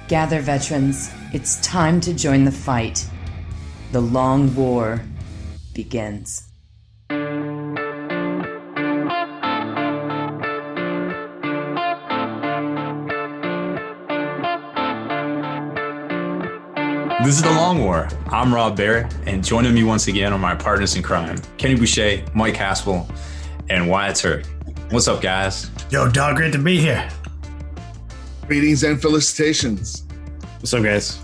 Gather, veterans. It's time to join the fight. The long war begins. This is The Long War. I'm Rob Baer, and joining me once again are my partners in crime, Kenny Boucher, Mike Haspil, and Wyatt Turk. What's up, guys? Yo, dog, great to be here. Greetings and felicitations. What's up, guys?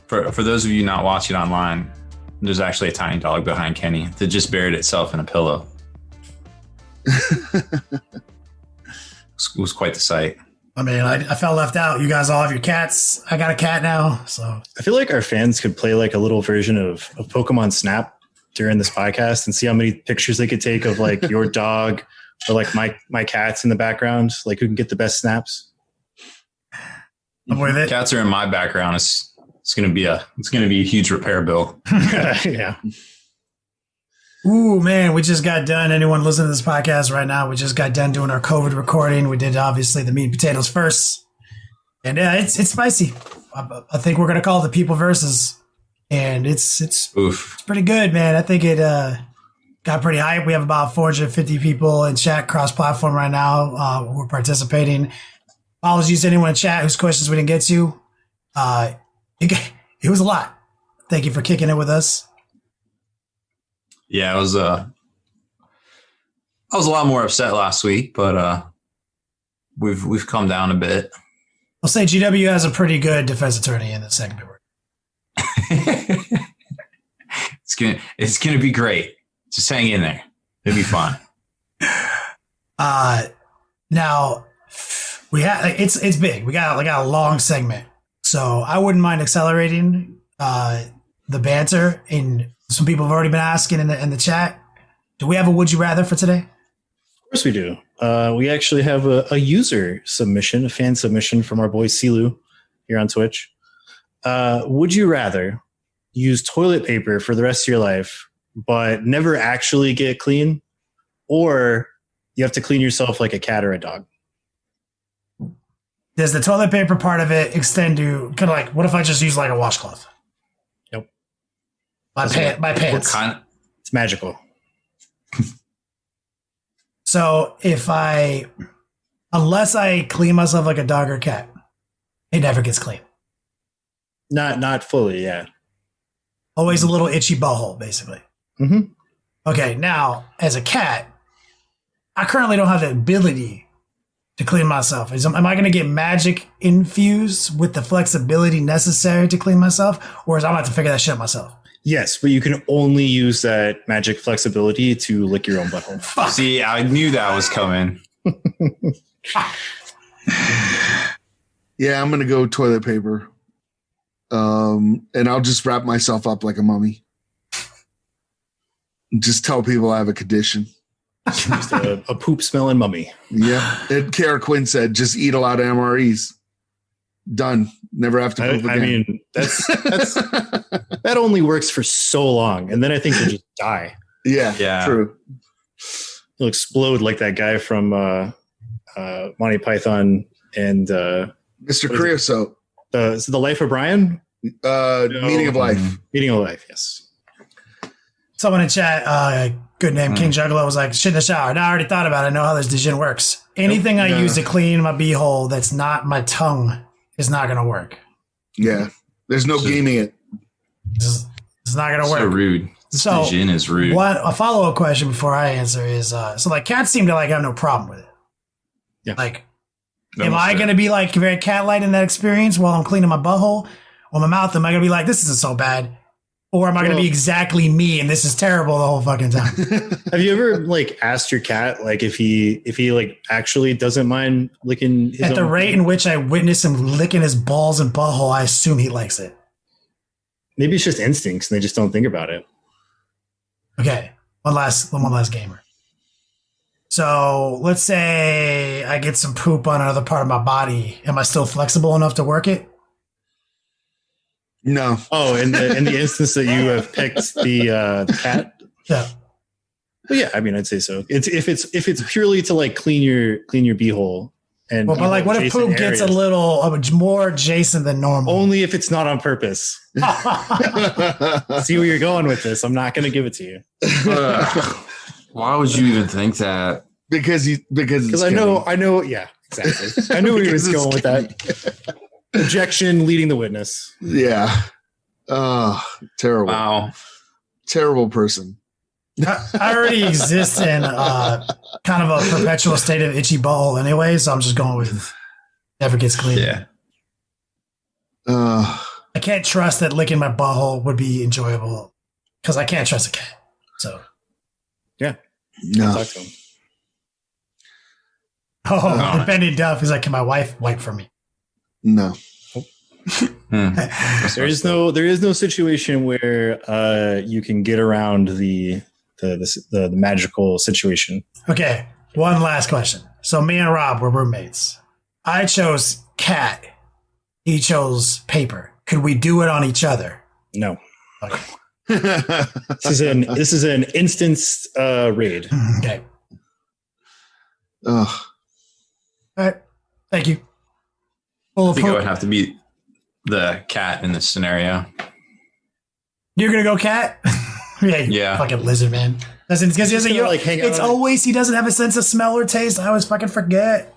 For those of you not watching online, there's actually a tiny dog behind Kenny that just buried itself in a pillow. It was quite the sight. I mean, I felt left out. You guys all have your cats. I got a cat now, so. I feel like our fans could play like a little version of Pokemon Snap during this podcast and see how many pictures they could take of like your dog or like my cats in the background, like who can get the best snaps. I'm with it. Cats are in my background. It's gonna be a huge repair bill. Yeah. Ooh, man, we just got done. Anyone listening to this podcast right now, we just got done doing our COVID recording. We did obviously the meat and potatoes first, and yeah, it's spicy. I think we're gonna call it the People Versus, and it's pretty good, man. I think it got pretty hype. We have about 450 people in chat cross-platform right now who are participating. Apologies to anyone in chat whose questions we didn't get to. It was a lot. Thank you for kicking it with us. Yeah, I was a lot more upset last week, but we've come down a bit. I'll say GW has a pretty good defense attorney in the second paper. It's gonna be great. Just hang in there. It'll be fun. Now we have it's big. We got a long segment, so I wouldn't mind accelerating the banter. And some people have already been asking in the chat. Do we have a would you rather for today? Of course we do. We actually have a user submission, a fan submission from our boy Silu here on Twitch. Would you rather use toilet paper for the rest of your life, but never actually get clean, or you have to clean yourself like a cat or a dog? Does the toilet paper part of it extend to kind of like, what if I just use like a washcloth? Nope. My pants. It's magical. So unless I clean myself like a dog or cat, it never gets clean. Not fully, yeah. Always a little itchy butthole, basically. Mm-hmm. Okay, now, as a cat, I currently don't have the ability to clean myself. Am I going to get magic infused with the flexibility necessary to clean myself? Or is I going to have to figure that shit out myself? Yes, but you can only use that magic flexibility to lick your own butthole. Fuck. See, I knew that was coming. Yeah, I'm going to go toilet paper. And I'll just wrap myself up like a mummy. Just tell people I have a condition. Just a poop smelling mummy. Yeah. And Kara Quinn said, just eat a lot of MREs. Done. Never have to poop again. I mean, that's that only works for so long. And then I think you'll just die. Yeah. True. You'll explode like that guy from Monty Python and Mr. Creosote. Is it The Life of Brian? Meaning of Life. Meaning of Life, yes. Someone in chat, good name, King Juggalo, was like, shit in the shower. Now I already thought about it. I know how this decision works. Anything I use to clean my beehole that's not my tongue is not going to work. Yeah. There's no gaming it. It's not going to work. So rude. This decision is rude. A follow-up question before I answer is, so like cats seem to like have no problem with it. Yeah. Like, am I going to be like very cat-like in that experience while I'm cleaning my butthole or my mouth? Am I going to be like, this isn't so bad? Or am I going to be exactly me and this is terrible the whole fucking time? Have you ever like asked your cat like if he like actually doesn't mind licking his At the rate in which I witness him licking his balls and butthole, I assume he likes it. Maybe it's just instincts and they just don't think about it. Okay, one last gamer. So let's say I get some poop on another part of my body. Am I still flexible enough to work it? No. Oh, in the instance that you have picked the cat. Yeah. Well, yeah, I mean, I'd say so. It's if it's purely to like clean your beehole, And Well, but like, what if adjacent poop gets a areas. little more adjacent than normal? Only if it's not on purpose. See where you're going with this. I'm not going to give it to you. Why would you even think that? Because I know. Yeah, exactly. I knew where he was going with that. Objection leading the witness. Yeah. Terrible. Wow. Terrible person. I already exist in kind of a perpetual state of itchy butthole anyway, so I'm just going with never gets clean. Yeah. I can't trust that licking my butthole would be enjoyable because I can't trust a cat. So, Yeah. No. Talk to him. and Benny Duff is like, can my wife wipe for me? No. There is no situation where you can get around the magical situation. Okay, one last question. So me and Rob were roommates. I chose cat. He chose paper. Could we do it on each other? No. Okay. This is an instanced raid. Okay. Ugh. All right. Thank you. I think I would have to be the cat in this scenario. You're gonna go cat? Yeah. Fucking lizard man. Listen, because he doesn't. gonna, like, hang out It's on it. always he doesn't have a sense of smell or taste. I always fucking forget.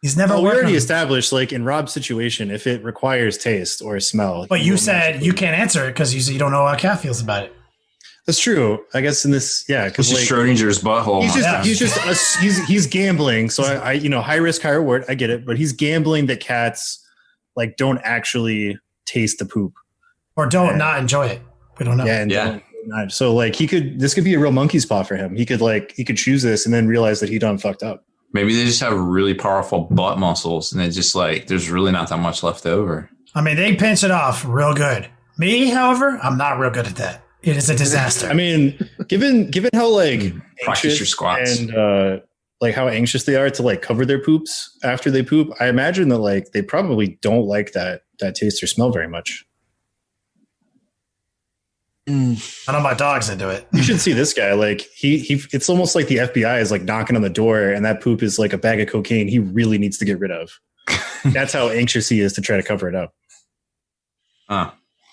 He's never. Well, we working. already established, like in Rob's situation, if it requires taste or smell. But he you will said magically- you can't answer it because you don't know how a cat feels about it. That's true. I guess in this, yeah, It's because just like, Schrodinger's butthole. he's gambling. So I high risk, high reward. I get it, but he's gambling that cats like don't actually taste the poop. Or don't not enjoy it. We don't know. Yeah, and Yeah. don't- not- so like this could be a real monkey spot for him. He could choose this and then realize that he done fucked up. Maybe they just have really powerful butt muscles, and they just like there's really not that much left over. I mean, they pinch it off real good. Me, however, I'm not real good at that. It is a disaster. I mean, given how like Practice anxious your squats. and like how anxious they are to like cover their poops after they poop, I imagine that like they probably don't like that taste or smell very much. I know my dog's into it. You should see this guy. Like he it's almost like the FBI is like knocking on the door and that poop is like a bag of cocaine he really needs to get rid of. That's how anxious he is to try to cover it up.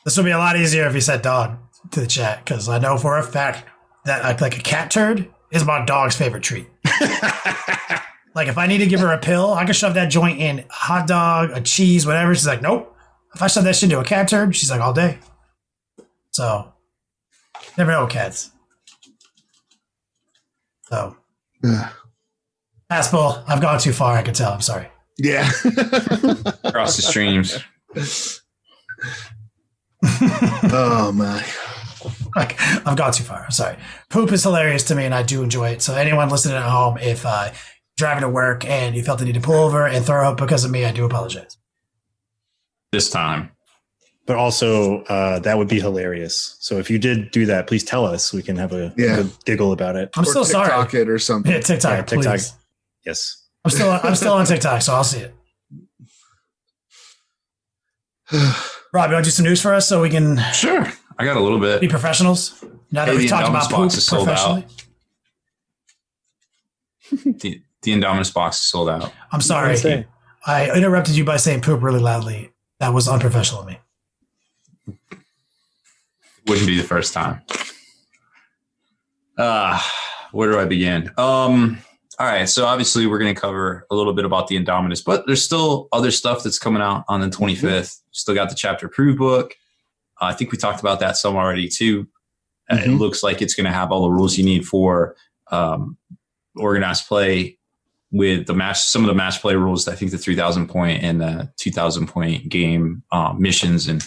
This would be a lot easier if he said dog to the chat because I know for a fact that like a cat turd is my dog's favorite treat. Like if I need to give her a pill, I can shove that joint in a hot dog, a cheese, whatever. She's like, nope. If I shove that shit into a cat turd, she's like all day. So never know with cats. So Haspil, I've gone too far, I can tell. I'm sorry. Yeah. Across the streams. Oh my. Like, I've gone too far. I'm sorry. Poop is hilarious to me, and I do enjoy it. So anyone listening at home, if driving to work and you felt the need to pull over and throw up because of me, I do apologize. This time. But also, that would be hilarious. So if you did do that, please tell us. We can have a good giggle about it. I'm still sorry. TikTok it or something. Yeah, TikTok, Yeah, TikTok. please. Yes. I'm still on TikTok, so I'll see it. Rob, you want to do some news for us so we can Sure. I got a little bit. be professionals? Now that Hey, we've the talked about Indomitus poop box is sold professionally. out. The Indomitus box is sold out. I'm sorry. Say? I interrupted you by saying poop really loudly. That was unprofessional of me. Wouldn't be the first time. Where do I begin? All right, so obviously we're going to cover a little bit about the Indomitus, but there's still other stuff that's coming out on the 25th. Still got the chapter approved book. I think we talked about that some already too. It looks like it's going to have all the rules you need for organized play with the match. Some of the match play rules. I think the 3,000 point and the 2,000 point game missions and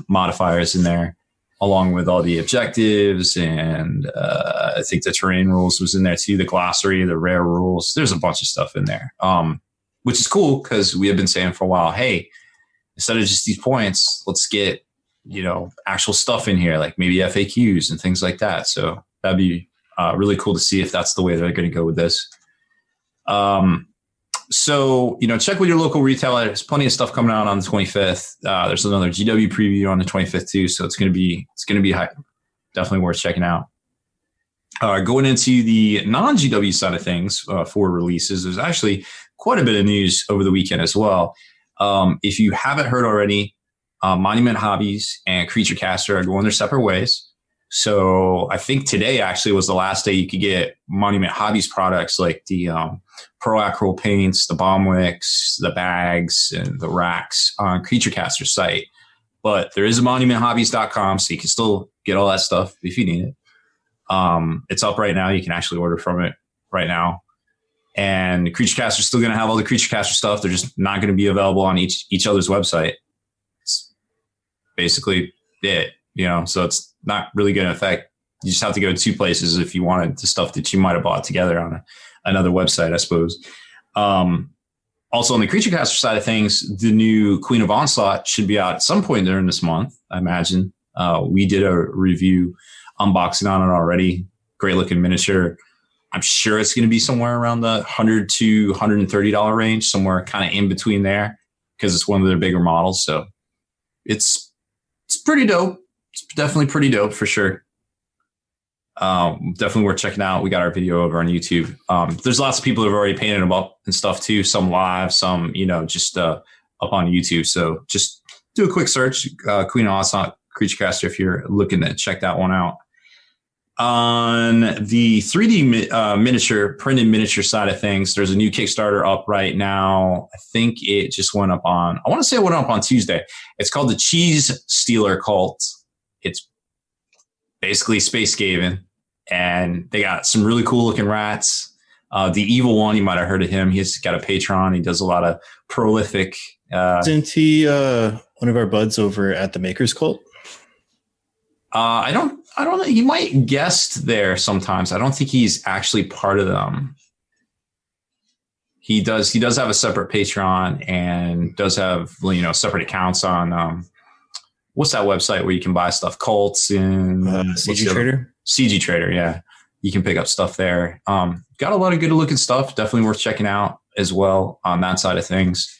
modifiers in there, along with all the objectives. And I think the terrain rules was in there too, the glossary, the rare rules. There's a bunch of stuff in there, which is cool because we have been saying for a while, hey, instead of just these points, let's get, actual stuff in here, like maybe FAQs and things like that. So that'd be really cool to see if that's the way they're going to go with this. So, check with your local retailer. There's plenty of stuff coming out on the 25th. There's another GW preview on the 25th too. So it's going to be definitely worth checking out. Going into the non-GW side of things for releases, there's actually quite a bit of news over the weekend as well. If you haven't heard already, Monument Hobbies and Creature Caster are going their separate ways. So I think today actually was the last day you could get Monument Hobbies products like the Pro Acryl paints, the bomb wicks, the bags, and the racks on Creature Caster's site. But there is a monumenthobbies.com, so you can still get all that stuff if you need it. It's up right now. You can actually order from it right now. And Creature Caster is still going to have all the Creature Caster stuff. They're just not going to be available on each other's website. It's basically it, so it's not really going to affect. You just have to go to two places if you wanted the stuff that you might have bought together on another website, I suppose. Also, on the Creature Caster side of things, the new Queen of Onslaught should be out at some point during this month, I imagine. We did a review unboxing on it already. Great looking miniature. I'm sure it's going to be somewhere around the $100 to $130 range, somewhere kind of in between there, because it's one of their bigger models. So it's pretty dope. It's definitely pretty dope for sure. Definitely worth checking out. We got our video over on YouTube. There's lots of people who have already painted them up and stuff too. Some live, some, just up on YouTube. So just do a quick search, Queen of Onslaught Creature Caster, if you're looking to check that one out. On the 3D printed miniature side of things, there's a new Kickstarter up right now. I think it just went up I want to say it went up on Tuesday. It's called the Cheese Stealer Cult. It's basically Space Skaven, and they got some really cool looking rats. The evil one, you might have heard of him. He's got a Patreon. He does a lot of prolific. Isn't he one of our buds over at the Makers Cult? I don't know. He might guest there sometimes. I don't think he's actually part of them. He does have a separate Patreon and does have, separate accounts on, what's that website where you can buy stuff? Cults and CG Trader. CG Trader. Yeah. You can pick up stuff there. Got a lot of good looking stuff. Definitely worth checking out as well on that side of things.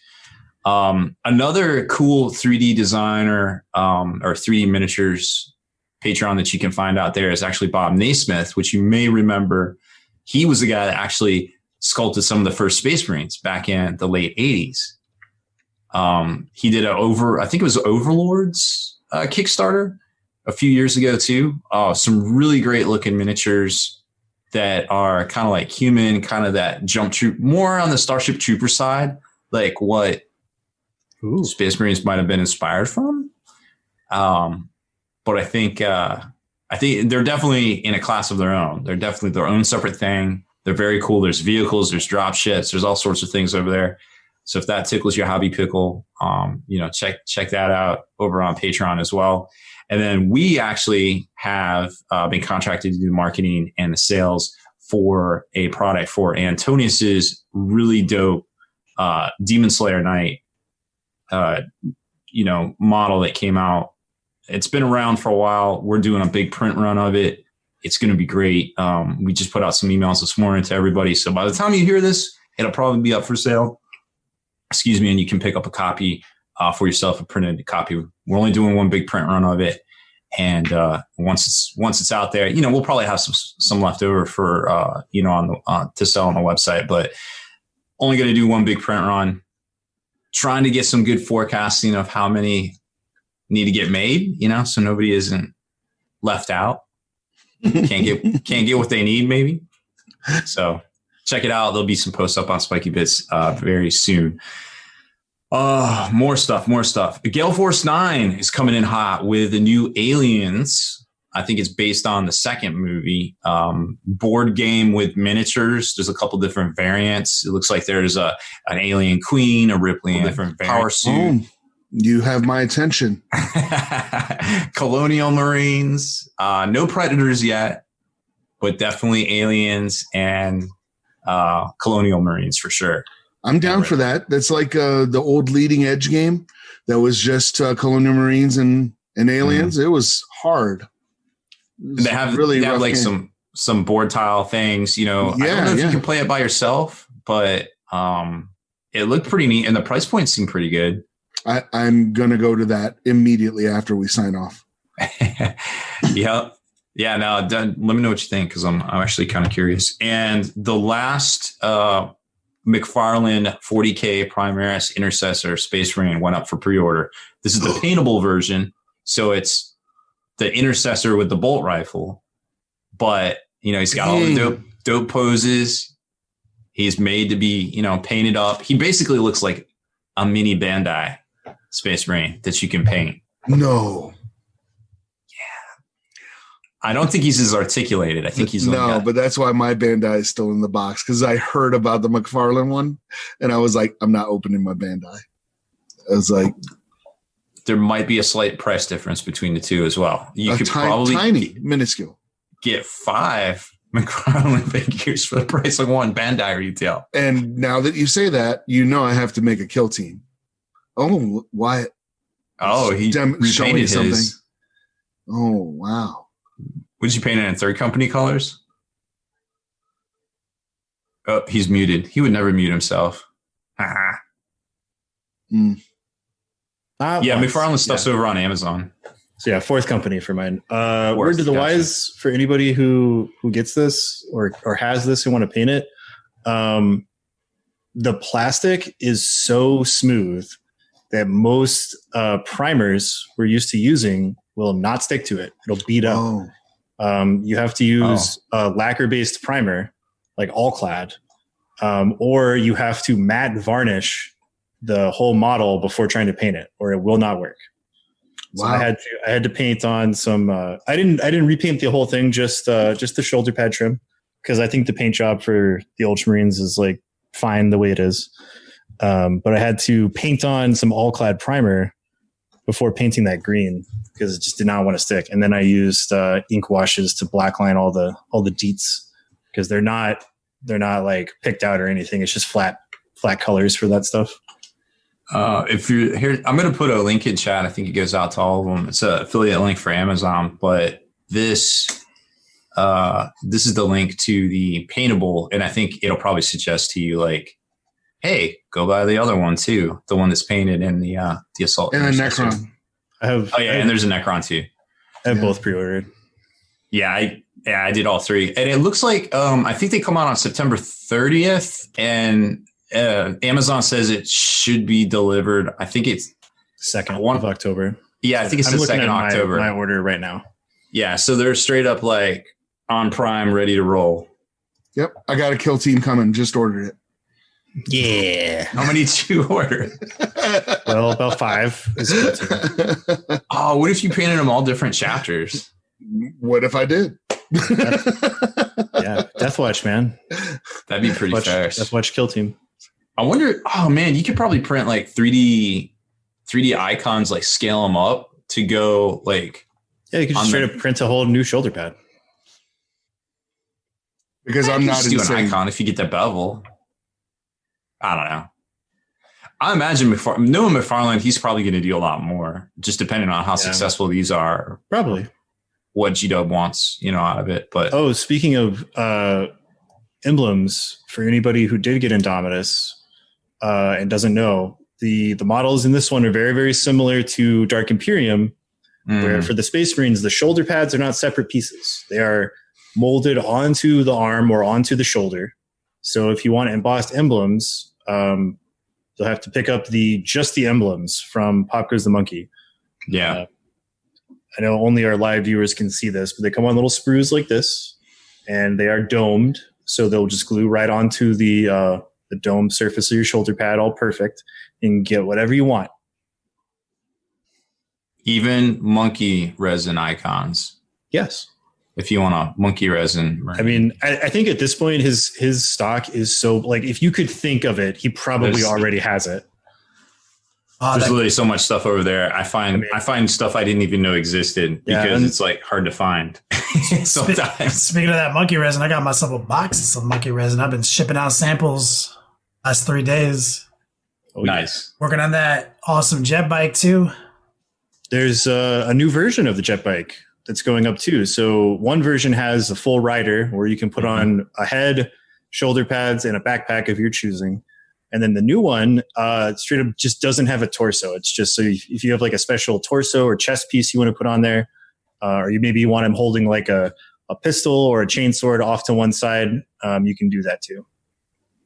Another cool 3D designer, or 3D miniatures Patreon that you can find out there is actually Bob Naismith, which you may remember. He was the guy that actually sculpted some of the first Space Marines back in the late 80s. He did I think it was Overlords Kickstarter a few years ago too. Some really great looking miniatures that are kind of like human, kind of that jump troop, more on the Starship Trooper side, like what Space Marines might have been inspired from. But I think they're definitely in a class of their own. They're definitely their own separate thing. They're very cool. There's vehicles, there's drop ships, there's all sorts of things over there. So if that tickles your hobby pickle, check that out over on Patreon as well. And then we actually have been contracted to do the marketing and the sales for a product for Antonius's really dope Demon Slayer Knight, model that came out. It's been around for a while. We're doing a big print run of it. It's going to be great. We just put out some emails this morning to everybody. So by the time you hear this, it'll probably be up for sale. Excuse me. And you can pick up a copy for yourself, a printed copy. We're only doing one big print run of it. And once it's out there, we'll probably have some left over for, to sell on the website, but only going to do one big print run, trying to get some good forecasting of how many need to get made, so nobody isn't left out. Can't get what they need, maybe. So check it out. There'll be some posts up on Spiky Bits very soon. More stuff. Gale Force 9 is coming in hot with the new Aliens. I think it's based on the second movie. Board game with miniatures. There's a couple different variants. It looks like there's an alien queen, a Ripley, and different power suit. You have my attention. Colonial Marines. No Predators yet, but definitely Aliens and Colonial Marines for sure. I'm down for that. That's like the old Leading Edge game that was just Colonial Marines and Aliens. It was hard. They have like game. some board tile things. I don't know if you can play it by yourself, but it looked pretty neat, and the price point seemed pretty good. I'm going to go to that immediately after we sign off. Yep. Yeah. No, let me know what you think, because I'm actually kind of curious. And the last McFarlane 40K Primaris Intercessor Space Marine went up for pre-order. This is the paintable version. So it's the Intercessor with the bolt rifle. But, he's got all the dope poses. He's made to be, painted up. He basically looks like a mini Bandai Space Marine that you can paint. No. I don't think he's as articulated. I think he's but that's why my Bandai is still in the box, because I heard about the McFarlane one and I was like, I'm not opening my Bandai. I was like, there might be a slight price difference between the two as well. You could probably tiny, minuscule. Get 5 McFarlane figures for the price of one Bandai retail. And now that you say that, I have to make a kill team. Oh, Wyatt. Oh, he repainted his. Oh, wow. Would you paint it in third company colors? Oh, he's muted. He would never mute himself. Yeah, McFarlane stuff's over on Amazon. So yeah, fourth company for mine. Word to the wise for anybody who gets this or has this and want to paint it. The plastic is so smooth that most primers we're used to using will not stick to it. It'll beat up. Oh. You have to use a lacquer-based primer, like All-Clad, or you have to matte varnish the whole model before trying to paint it, or it will not work. So Wow. I had to paint on some. I didn't repaint the whole thing, just the shoulder pad trim, because I think the paint job for the Ultramarines is like fine the way it is. But I had to paint on some All-Clad primer before painting that green, because it just did not want to stick. And then I used ink washes to blackline all the deets, because they're not like picked out or anything. It's just flat colors for that stuff. If you're here, I'm going to put a link in chat. I think it goes out to all of them. It's an affiliate link for Amazon, but this is the link to the paintable. And I think it'll probably suggest to you like, hey, go buy the other one too. The one that's painted in the assault. And the Necron. And there's a Necron too. I have both pre-ordered. Yeah, I did all 3. And it looks like I think they come out on September 30th, and Amazon says it should be delivered. I think it's 2nd of October. Yeah, I think it's the 2nd of October. My order right now. Yeah, so they're straight up like on Prime, ready to roll. Yep, I got a kill team coming. Just ordered it. Yeah. How many did you order? Well, about 5 is good too. Oh, what if you painted them all different chapters? What if I did? Yeah, Deathwatch, man. That'd be pretty fast. Deathwatch kill team. I wonder. Oh man, you could probably print like 3D icons, like scale them up to go like. Yeah, you could just straight up print a whole new shoulder pad. Because I'm not do an icon if you get the bevel. I don't know. I imagine knowing McFarlane, he's probably going to do a lot more, just depending on how successful these are. Probably. What G-Dub wants, out of it. But speaking of emblems, for anybody who did get Indomitus and doesn't know, the models in this one are very, very similar to Dark Imperium, where for the Space Marines, the shoulder pads are not separate pieces. They are molded onto the arm or onto the shoulder. So if you want embossed emblems, you'll have to pick up just the emblems from Pop Goes the Monkey. Yeah. I know only our live viewers can see this, but they come on little sprues like this, and they are domed. So they'll just glue right onto the domed surface of your shoulder pad, all perfect, and get whatever you want. Even monkey resin icons. Yes. If you want a monkey resin. I mean, I think at this point, his stock is so, like, if you could think of it, he probably already has it. There's literally so much stuff over there. I find stuff I didn't even know existed because it's like hard to find sometimes. Speaking of that monkey resin, I got myself a box of monkey resin. I've been shipping out samples last 3 days. Oh, nice. Working on that awesome jet bike too. There's a new version of the jet bike that's going up too. So one version has a full rider where you can put on a head, shoulder pads, and a backpack of your choosing. And then the new one straight up just doesn't have a torso. It's just so if you have like a special torso or chest piece you want to put on there, or you want him holding like a pistol or a chainsword off to one side, you can do that too.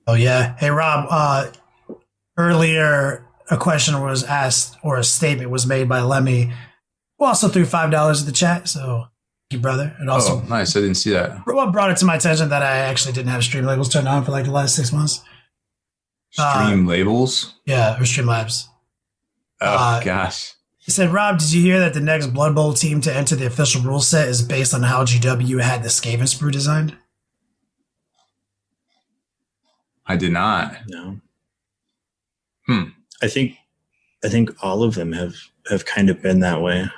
Oh yeah. Hey Rob, earlier a question was asked or a statement was made by Lemmy, who also threw $5 in the chat. So thank you, brother. And also nice. I didn't see that. What brought it to my attention that I actually didn't have stream labels turned on for like the last 6 months. Stream labels? Yeah, or Streamlabs. Oh, gosh. He said, Rob, did you hear that the next Blood Bowl team to enter the official rule set is based on how GW had the Skaven sprue designed? I did not. No. I think all of them have kind of been that way.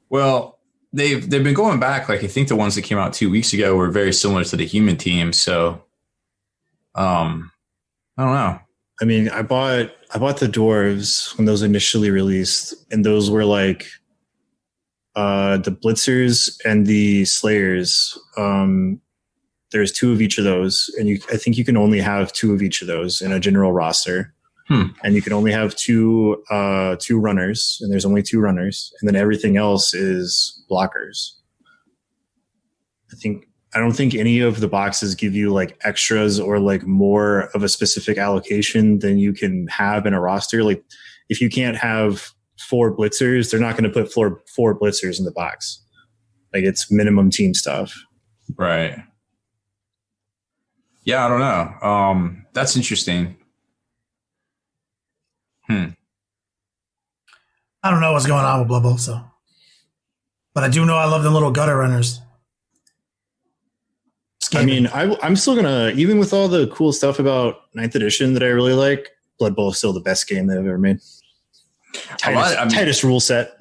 Well, they've been going back. Like I think the ones that came out 2 weeks ago were very similar to the human team. So, I don't know. I mean, I bought the dwarves when those initially released, and those were like the blitzers and the slayers. There's 2 of each of those, and I think you can only have 2 of each of those in a general roster. And you can only have two runners, and there's only 2 runners, and then everything else is blockers. I don't think any of the boxes give you like extras or like more of a specific allocation than you can have in a roster. Like if you can't have 4 blitzers, they're not going to put 4 blitzers in the box. Like it's minimum team stuff. Right. Yeah, I don't know. That's interesting. I don't know what's going on with Blood Bowl, but I do know I love the little gutter runners. I mean, I'm still gonna, even with all the cool stuff about 9th edition that I really like, Blood Bowl is still the best game they've ever made. Tightest rule set.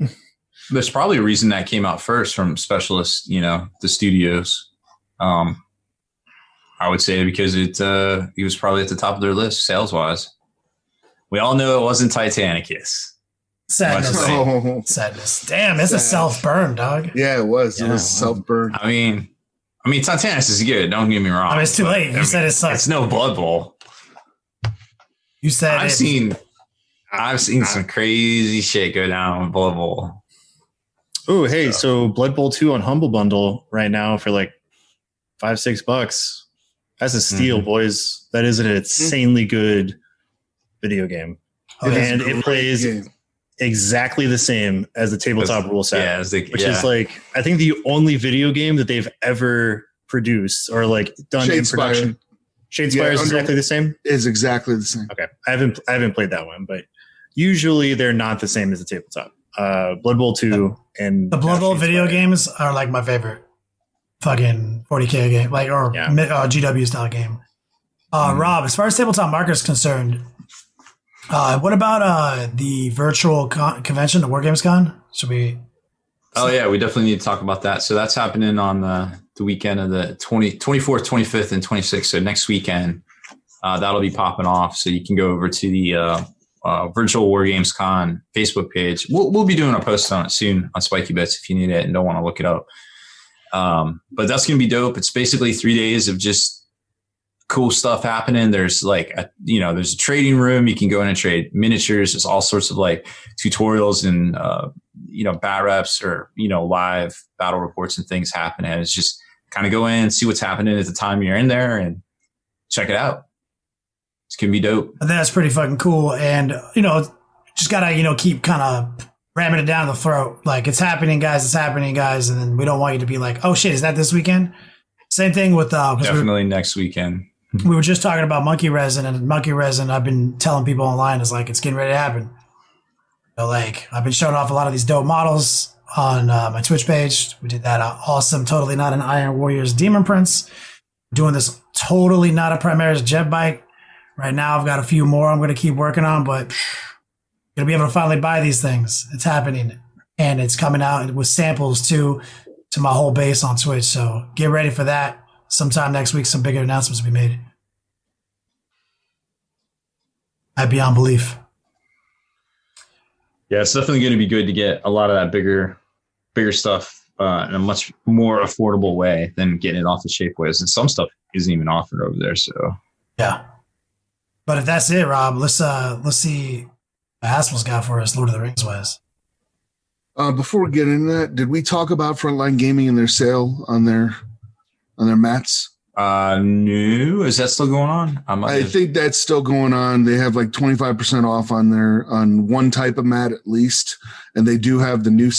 There's probably a reason that came out first from Specialist, the studios. I would say because it was probably at the top of their list sales wise. We all know it wasn't Titanicus. Sadness. Damn, it's a self-burn, dog. Yeah, it was. It was self-burn. I mean, Titanicus is good. Don't get me wrong. I mean, it's too late. You said it sucks. It's no Blood Bowl. You said I've seen some crazy shit go down with Blood Bowl. Oh, hey, so Blood Bowl 2 on Humble Bundle right now for like $5-6. That's a steal, boys. That is an insanely good video game. And it plays exactly the same as the tabletop rule set, which is like, I think the only video game that they've ever produced or like done in production. Shadespire is exactly the same? Is exactly the same. Okay. I haven't played that one, but usually they're not the same as the tabletop. Blood Bowl 2 and the Blood Bowl video games are like my favorite fucking 40K game, like, or GW style game. Rob, as far as tabletop market is concerned, what about the virtual convention, the Wargames Con? Should we? Oh yeah, we definitely need to talk about that. So that's happening on the weekend of the 24th, 25th, and 26th. So next weekend, that'll be popping off. So you can go over to the Virtual Wargames Con Facebook page. We'll be doing a post on it soon on Spiky Bits if you need it and don't want to look it up. But that's going to be dope. It's basically 3 days of just cool stuff happening. There's like, there's a trading room. You can go in and trade miniatures. There's all sorts of like tutorials and, bat reps or, live battle reports and things happening. It's just kind of go in, see what's happening at the time you're in there and check it out. It's going to be dope. I think that's pretty fucking cool. And, just got to, keep kind of ramming it down the throat. Like, it's happening, guys. And then we don't want you to be like, oh shit, is that this weekend? Same thing with, definitely next weekend. We were just talking about Monkey Resin, and Monkey Resin, I've been telling people online, is like, it's getting ready to happen. So, like, I've been showing off a lot of these dope models on my Twitch page. We did that awesome, totally not an Iron Warriors Demon Prince. Doing this totally not a Primaris Jet Bike. Right now, I've got a few more I'm going to keep working on, but going to be able to finally buy these things. It's happening, and it's coming out with samples, too, to my whole base on Twitch. So get ready for that. Sometime next week, some bigger announcements will be made. Beyond belief. Yeah, it's definitely going to be good to get a lot of that bigger stuff in a much more affordable way than getting it off the Shapeways. And some stuff isn't even offered over there. So yeah. But if that's it, Rob, let's see what Haspil's got for us, Lord of the Rings wise. Before we get into that, did we talk about Frontline Gaming and their sale on their mats? No, is that still going on? I think that's still going on. They have like 25% off on one type of mat at least, and they do have the new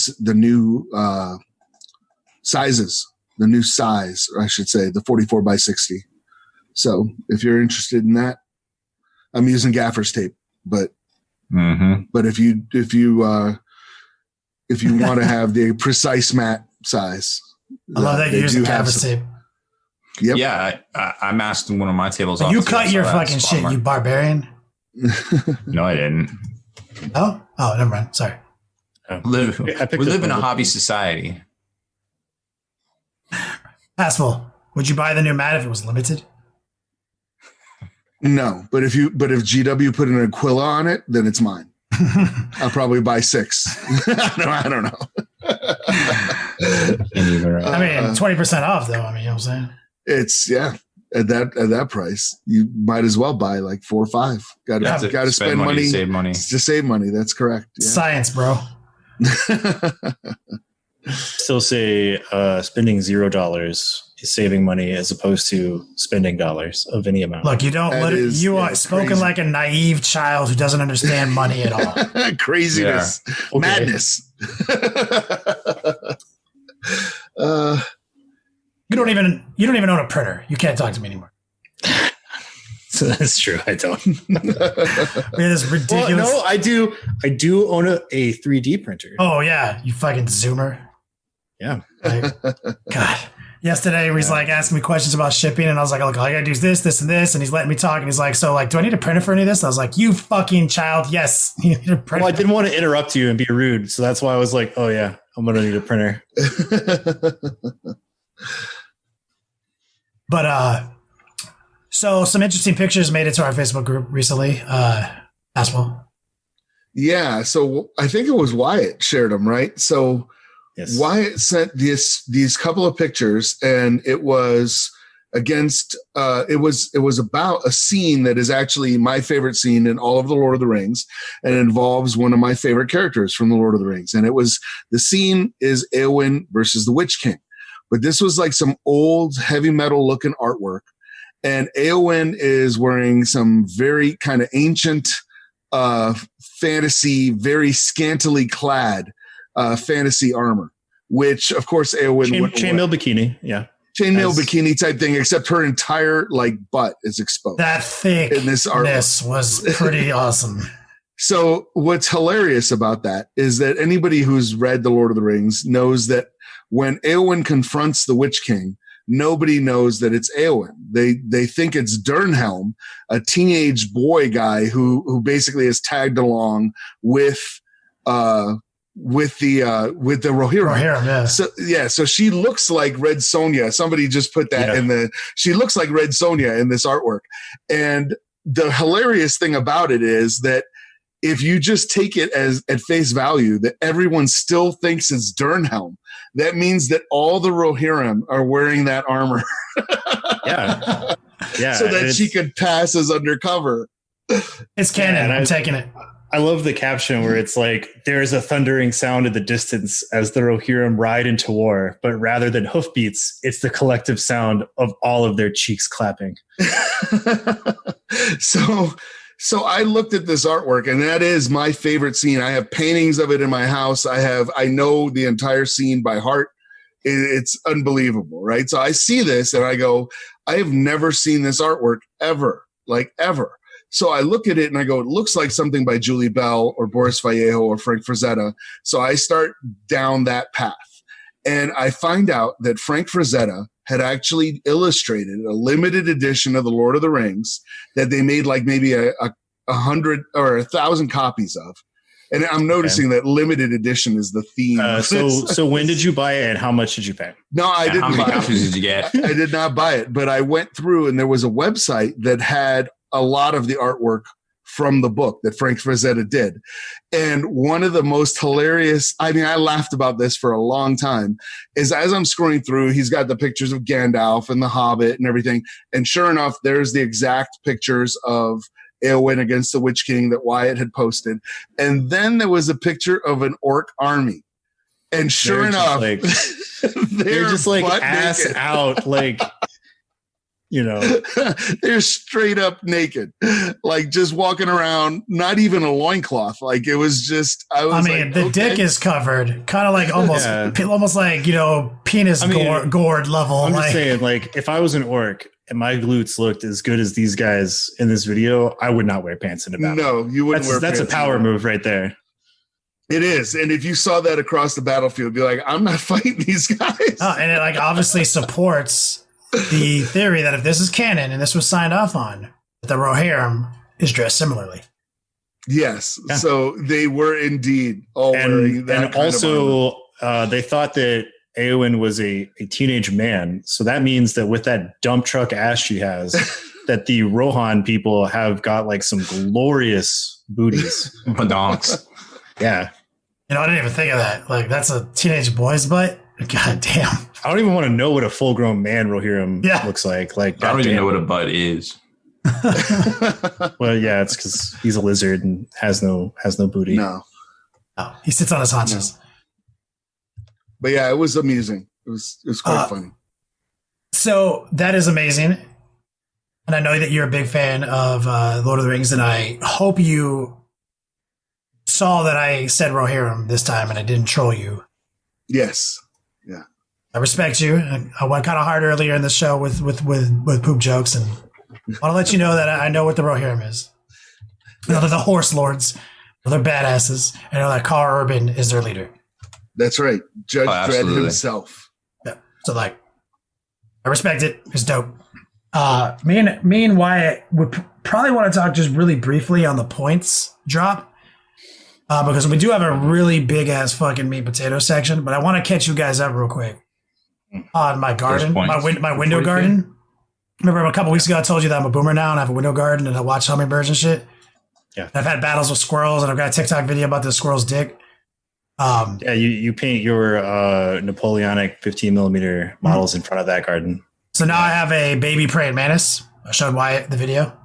sizes, the new size, or I should say, the 44 by 60. So if you're interested in that, I'm using gaffer's tape, but if you want to have the precise mat size, I love that you're using gaffer's tape. Yep. Yeah, I masked one of my tables off. You cut your fucking shit, you barbarian. No, I didn't. Oh, never mind. Sorry. We live in a hobby society. Haspil, would you buy the new mat if it was limited? No, but if GW put an Aquila on it, then it's mine. I'll probably buy 6. I don't know. I mean, 20% off though. I mean, you know what I'm saying? It's at that price, you might as well buy like 4 or 5. Got to spend money, save money. To save money. That's correct. Yeah. Science, bro. Still say spending $0 is saving money as opposed to spending dollars of any amount. Look, you are spoken crazy. Like a naive child who doesn't understand money at all. Craziness, madness. You don't even own a printer. You can't talk to me anymore. So that's true. I don't. This ridiculous. Well, no, I do. I do own a 3D printer. Oh yeah, you fucking zoomer. Yeah. God. Yesterday, he's like asking me questions about shipping, and I was like, "Look, all I gotta do is this, this, and this," and he's letting me talk, and he's like, "So, like, do I need a printer for any of this?" And I was like, "You fucking child, yes, you need a printer." Well, I didn't want to interrupt you and be rude, so that's why I was like, "Oh yeah, I'm gonna need a printer." But so some interesting pictures made it to our Facebook group recently. Haspil. Yeah, so I think it was Wyatt shared them, right? So yes. Wyatt sent these couple of pictures, and it was against it was about a scene that is actually my favorite scene in all of the Lord of the Rings, and it involves one of my favorite characters from the Lord of the Rings. And the scene is Éowyn versus the Witch King. But this was like some old heavy metal looking artwork. And Éowyn is wearing some very kind of ancient fantasy, very scantily clad fantasy armor, which of course Éowyn chainmail bikini. Yeah. Chainmail bikini type thing, except her entire like butt is exposed. That thickness was pretty awesome. So what's hilarious about that is that anybody who's read The Lord of the Rings knows that when Éowyn confronts the Witch King, nobody knows that it's Éowyn. They think it's Durnhelm, a teenage boy guy who basically is tagged along with the Rohirrim. Yeah. So she looks like Red Sonja. Somebody just put that she looks like Red Sonja in this artwork. And the hilarious thing about it is that if you just take it as at face value that everyone still thinks it's Durnhelm, that means that all the Rohirrim are wearing that armor. Yeah. So that she could pass as undercover. It's canon. I'm taking it. I love the caption where it's like, there's a thundering sound in the distance as the Rohirrim ride into war, but rather than hoofbeats, it's the collective sound of all of their cheeks clapping. So I looked at this artwork, and that is my favorite scene. I have paintings of it in my house. I know the entire scene by heart. It's unbelievable, right? So I see this and I go, I have never seen this artwork ever, like ever. So I look at it and I go, it looks like something by Julie Bell or Boris Vallejo or Frank Frazetta. So I start down that path, and I find out that Frank Frazetta had actually illustrated a limited edition of The Lord of the Rings that they made like maybe a 100 or 1,000 copies of. And I'm noticing that limited edition is the theme. So when did you buy it and how much did you pay? No, I didn't. How many copies did you get? I did not buy it, but I went through and there was a website that had a lot of the artwork from the book that Frank Frazetta did. And one of the most hilarious, I mean, I laughed about this for a long time, is as I'm scrolling through, he's got the pictures of Gandalf and the Hobbit and everything. And sure enough, there's the exact pictures of Éowyn against the Witch King that Wyatt had posted. And then there was a picture of an orc army. And sure enough, they're just like ass naked. Out. Like, You know, they're straight up naked, like just walking around, not even a loincloth. Like it was just, I mean, the dick is covered, kind of like almost like, you know, penis gourd level. I'm just saying, like, if I was an orc and my glutes looked as good as these guys in this video, I would not wear pants in a battle. No, you wouldn't wear pants. That's a power move right there. It is. And if you saw that across the battlefield, be like, I'm not fighting these guys. And it like obviously supports the theory that if this is canon and this was signed off on, the Rohirrim is dressed similarly. Yes. Yeah. So they were indeed all wearing that. And also, they thought that Eowyn was a teenage man. So that means that with that dump truck ass she has, that the Rohan people have got like some glorious booties. Badonks. Yeah. You know, I didn't even think of that. Like, that's a teenage boy's butt? God damn. I don't even want to know what a full-grown man Rohirrim looks like. Like, I don't even know what a butt is. Well, yeah, it's because he's a lizard and has no booty. No, he sits on his haunches. No. But yeah, it was amusing. It was quite funny. So that is amazing, and I know that you're a big fan of Lord of the Rings, and I hope you saw that I said Rohirrim this time, and I didn't troll you. Yes. Yeah. I respect you. I went kind of hard earlier in the show with poop jokes, and I want to let you know that I know what the Rohirrim is. You know, they're the horse lords. They're badasses. I know that Carl Urban is their leader. That's right. Judge Dredd himself. Yeah. So, like, I respect it. It's dope. Me and Wyatt would probably want to talk just really briefly on the points drop. Because we do have a really big ass fucking meat potato section, but I want to catch you guys up real quick on my garden, my window garden. Remember a couple weeks ago I told you that I'm a boomer now and I have a window garden and I watch hummingbirds and shit. Yeah, and I've had battles with squirrels and I've got a TikTok video about the squirrel's dick. Yeah, you paint your Napoleonic 15 millimeter models in front of that garden. So now I have a baby praying mantis. I showed Wyatt the video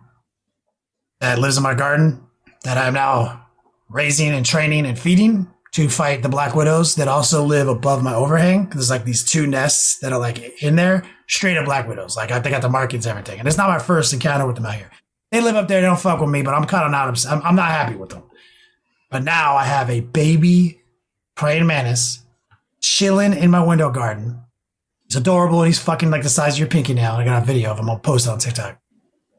that lives in my garden that I'm now raising and training and feeding to fight the black widows that also live above my overhang. There's like these two nests that are like in there, straight up black widows. Like they got the markings and everything. And it's not my first encounter with them out here. They live up there. They don't fuck with me, but I'm kind of not upset. I'm not happy with them. But now I have a baby praying mantis chilling in my window garden. He's adorable and he's fucking like the size of your pinky nail. I got a video of him. I'll post it on TikTok.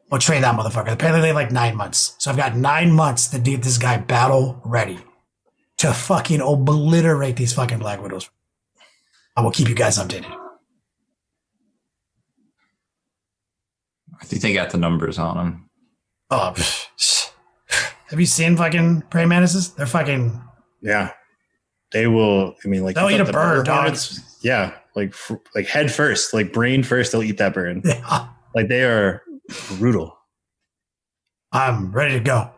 I'll train that motherfucker. Apparently they have like 9 months. So I've got 9 months to get this guy battle ready to fucking obliterate these fucking black widows. I will keep you guys updated. I think they got the numbers on them. Oh, have you seen fucking praying mantises? They're fucking... Yeah. They will, I mean, like... They'll eat a bird, dog. Yeah. Like head first, like brain first, they'll eat that bird. Yeah. Like they are brutal. I'm ready to go.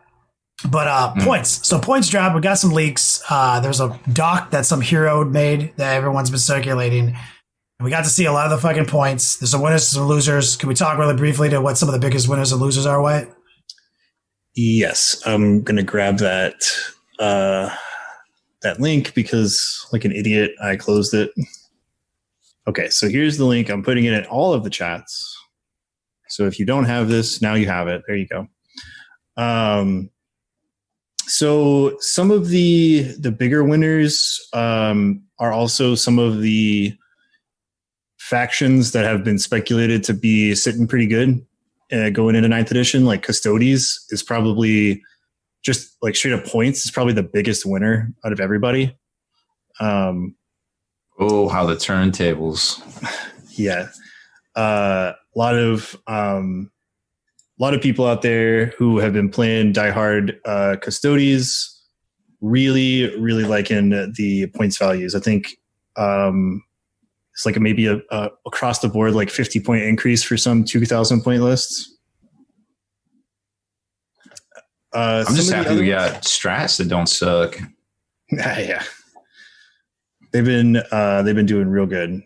But points. So points drop. We got some leaks. There's a doc that some hero made that everyone's been circulating. And we got to see a lot of the fucking points. There's some winners, some losers. Can we talk really briefly to what some of the biggest winners and losers are, Wyatt? Yes. I'm going to grab that link because like an idiot, I closed it. Okay. So here's the link. I'm putting it in all of the chats. So if you don't have this, now you have it. There you go. So some of the bigger winners are also some of the factions that have been speculated to be sitting pretty good going into 9th edition. Like Custodes is probably just like straight up points is probably the biggest winner out of everybody. Oh, how the turntables. Yeah. A lot of people out there who have been playing diehard Custodes really, really liking the points values. I think it's like maybe a across the board like 50 point increase for some 2,000 point lists. I'm just happy we got strats that don't suck. Yeah, they've been doing real good.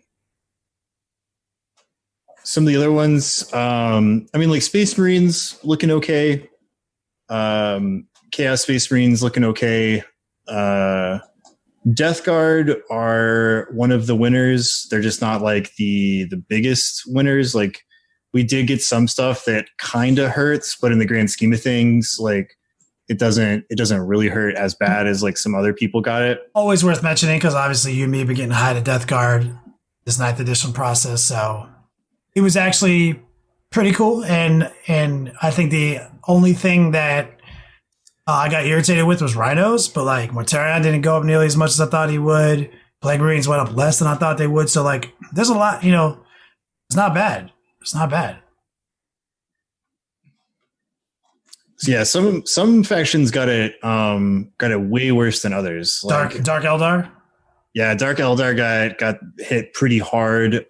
Some of the other ones, I mean, like Space Marines looking okay. Chaos Space Marines looking okay. Death Guard are one of the winners. They're just not like the biggest winners. Like we did get some stuff that kind of hurts, but in the grand scheme of things, like it doesn't really hurt as bad as like some other people got it. Always worth mentioning because obviously you and me have been getting high to Death Guard this 9th edition process, so it was actually pretty cool. And I think the only thing that I got irritated with was Rhinos, but like Mortarion didn't go up nearly as much as I thought he would. Plague Marines went up less than I thought they would. So like, there's a lot. It's not bad. It's not bad. So yeah, some factions got it way worse than others. Like, Dark Eldar. Yeah, Dark Eldar got hit pretty hard.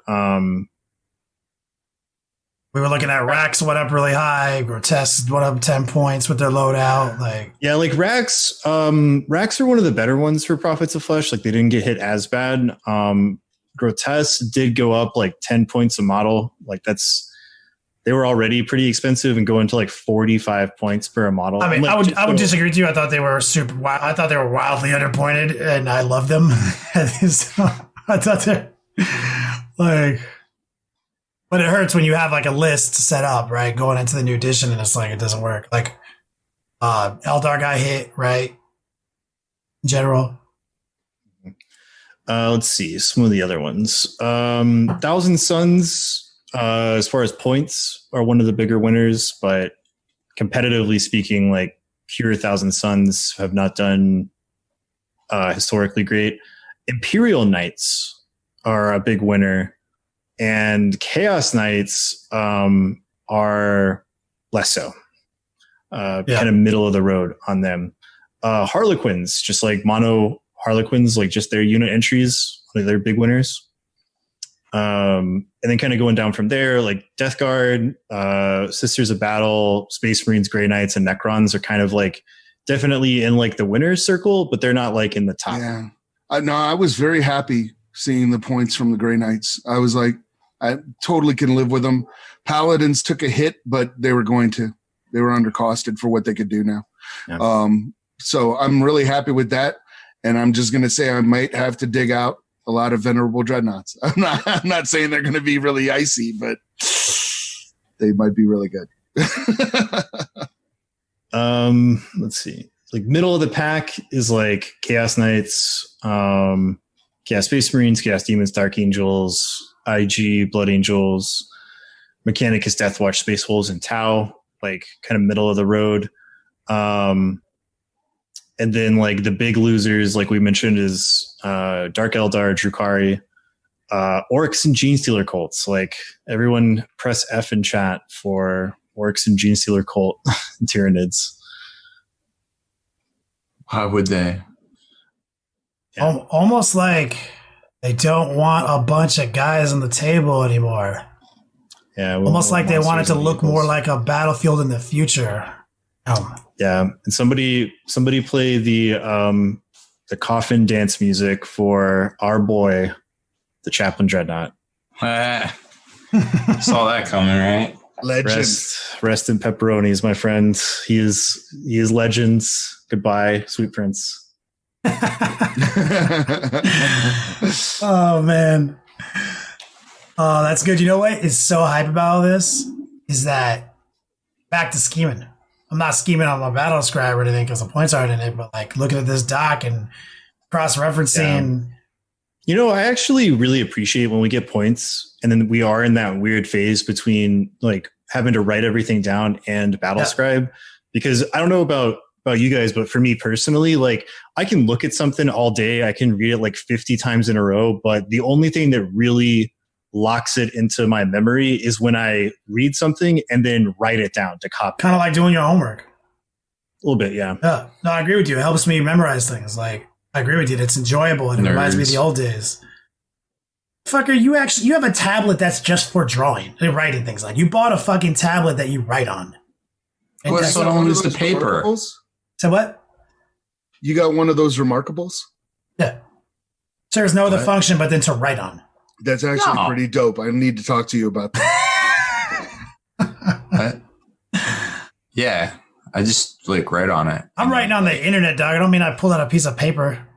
We were looking at Rax went up really high. Grotesque went up 10 points with their loadout. Like Rax are one of the better ones for Prophets of Flesh. Like they didn't get hit as bad. Grotesque did go up like 10 points a model. Like they were already pretty expensive and going to like 45 points per model. I mean, I would disagree with you. I thought they were I thought they were wildly underpointed, and I love them. I thought they're like. But it hurts when you have like a list set up, right, going into the new edition, and it's like it doesn't work. Like Eldar got hit, right? In general. Let's see some of the other ones. Thousand Suns, as far as points, are one of the bigger winners, but competitively speaking, like pure Thousand Suns have not done historically great. Imperial Knights are a big winner. And Chaos Knights are less so, kind of middle of the road on them. Harlequins, just like mono Harlequins, like just their unit entries, like they're big winners. And then kind of going down from there, like Death Guard, Sisters of Battle, Space Marines, Grey Knights, and Necrons are kind of like definitely in like the winners circle, but they're not like in the top. Yeah, no, I was very happy seeing the points from the Grey Knights. I was like, I totally can live with them. Paladins took a hit, but they were undercosted for what they could do now. Yeah. So I'm really happy with that. And I'm just going to say I might have to dig out a lot of Venerable Dreadnoughts. I'm not saying they're going to be really icy, but they might be really good. Let's see. Like middle of the pack is like Chaos Knights, Chaos Space Marines, Chaos Demons, Dark Angels, IG, Blood Angels, Mechanicus, Deathwatch, Space Wolves, and Tau, like kind of middle of the road. And then like the big losers, like we mentioned, is Dark Eldar, Drukhari, Orcs, and Genestealer cults. Like everyone press F in chat for Orcs and Genestealer cult and Tyranids. Why would they? Yeah. Almost like they don't want a bunch of guys on the table anymore. Yeah, almost like they want it to look more like a battlefield in the future. Yeah, and somebody play the coffin dance music for our boy, the Chaplain Dreadnought. Saw that coming, right? Legend. Rest in pepperonis, my friend. He is legends. Goodbye, sweet prince. Oh man. Oh, that's good. You know what is so hype about all this is that back to scheming. I'm not scheming on my battle scribe or anything because the points aren't in it, but like looking at this doc and cross-referencing. Yeah. I actually really appreciate when we get points and then we are in that weird phase between like having to write everything down and battle scribe, because I don't know about you guys, but for me personally, like I can look at something all day. I can read it like 50 times in a row, but the only thing that really locks it into my memory is when I read something and then write it down to copy. Kind of like doing your homework. A little bit, yeah. Yeah. No, I agree with you. It helps me memorize things. Like I agree with you. It's enjoyable and it reminds me of the old days. Fucker, you have a tablet that's just for drawing and writing things. Like you bought a fucking tablet that you write on. What's so long as the paper? So what? You got one of those Remarkables? Yeah. Serves no other function but then to write on. That's actually pretty dope. I need to talk to you about that. Yeah. I just like write on it. I'm writing on the internet, dog. I don't mean I pulled out a piece of paper.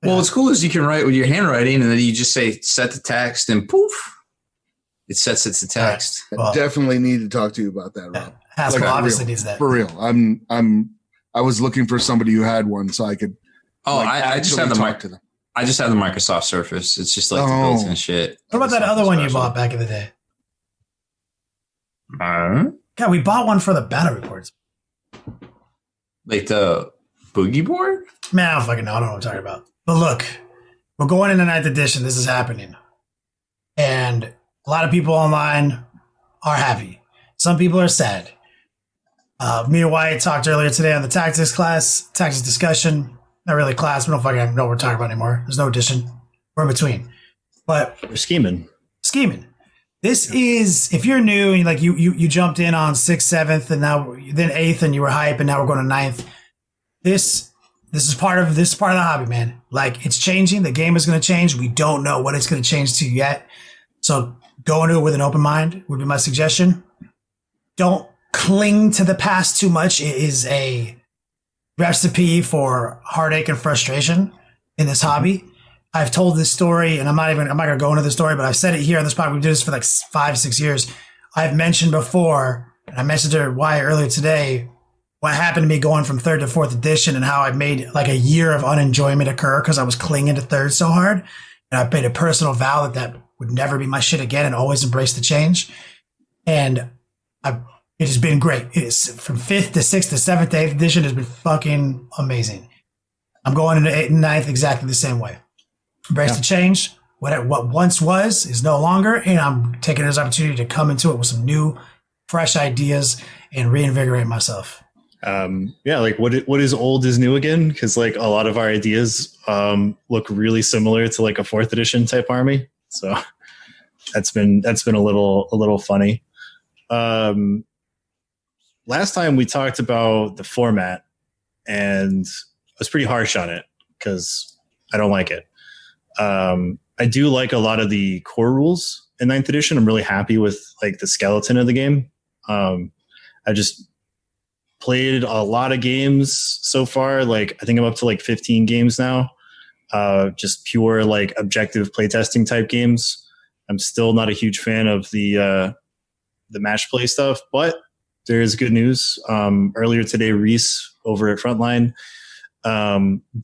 Well, what's cool is you can write with your handwriting and then you just say set the text and poof. It sets it to text. Well, Definitely need to talk to you about that, Rob. Haspil for obviously real. needs that. For real. I was looking for somebody who had one so I could I just have the talk to them. I just have the Microsoft Surface. It's just like the built-in shit. What about that other one you bought back in the day? God, we bought one for the battle reports. Like the boogie board? Man, I don't fucking know. I don't know what I'm talking about. But look, we're going into 9th edition. This is happening. And a lot of people online are happy. Some people are sad. Me and Wyatt talked earlier today on the tactics discussion. Not really class. We don't fucking know what we're talking about anymore. There's no edition. We're in between. But We're scheming. This is, if you're new and you jumped in on 6th, 7th, and now then 8th, and you were hype, and now we're going to 9th. This is part of the hobby, man. Like, it's changing. The game is going to change. We don't know what it's going to change to yet. So go into it with an open mind would be my suggestion. Don't cling to the past too much. It is a recipe for heartache and frustration in this hobby. I've told this story, and I'm not going to go into the story, but I've said it here on this podcast. We've done this for like 5-6 years. I've mentioned before, and I mentioned to Wyatt earlier today, what happened to me going from 3rd to 4th edition and how I made like a year of unenjoyment occur because I was clinging to 3rd so hard. And I made a personal vow that would never be my shit again and always embrace the change. And it has been great. It is from 5th to 6th to 7th to 8th edition has been fucking amazing. I'm going into 8th and 9th exactly the same way. Embrace the change. What once was is no longer, and I'm taking this opportunity to come into it with some new, fresh ideas and reinvigorate myself. Like what is old is new again, because like a lot of our ideas look really similar to like a 4th edition type army. So that's been a little funny. Last time we talked about the format, and I was pretty harsh on it because I don't like it. I do like a lot of the core rules in 9th edition. I'm really happy with like the skeleton of the game. I just played a lot of games so far. Like I think I'm up to like 15 games now. Just pure like objective playtesting type games. I'm still not a huge fan of the match play stuff, but there is good news. Earlier today, Reese over at Frontline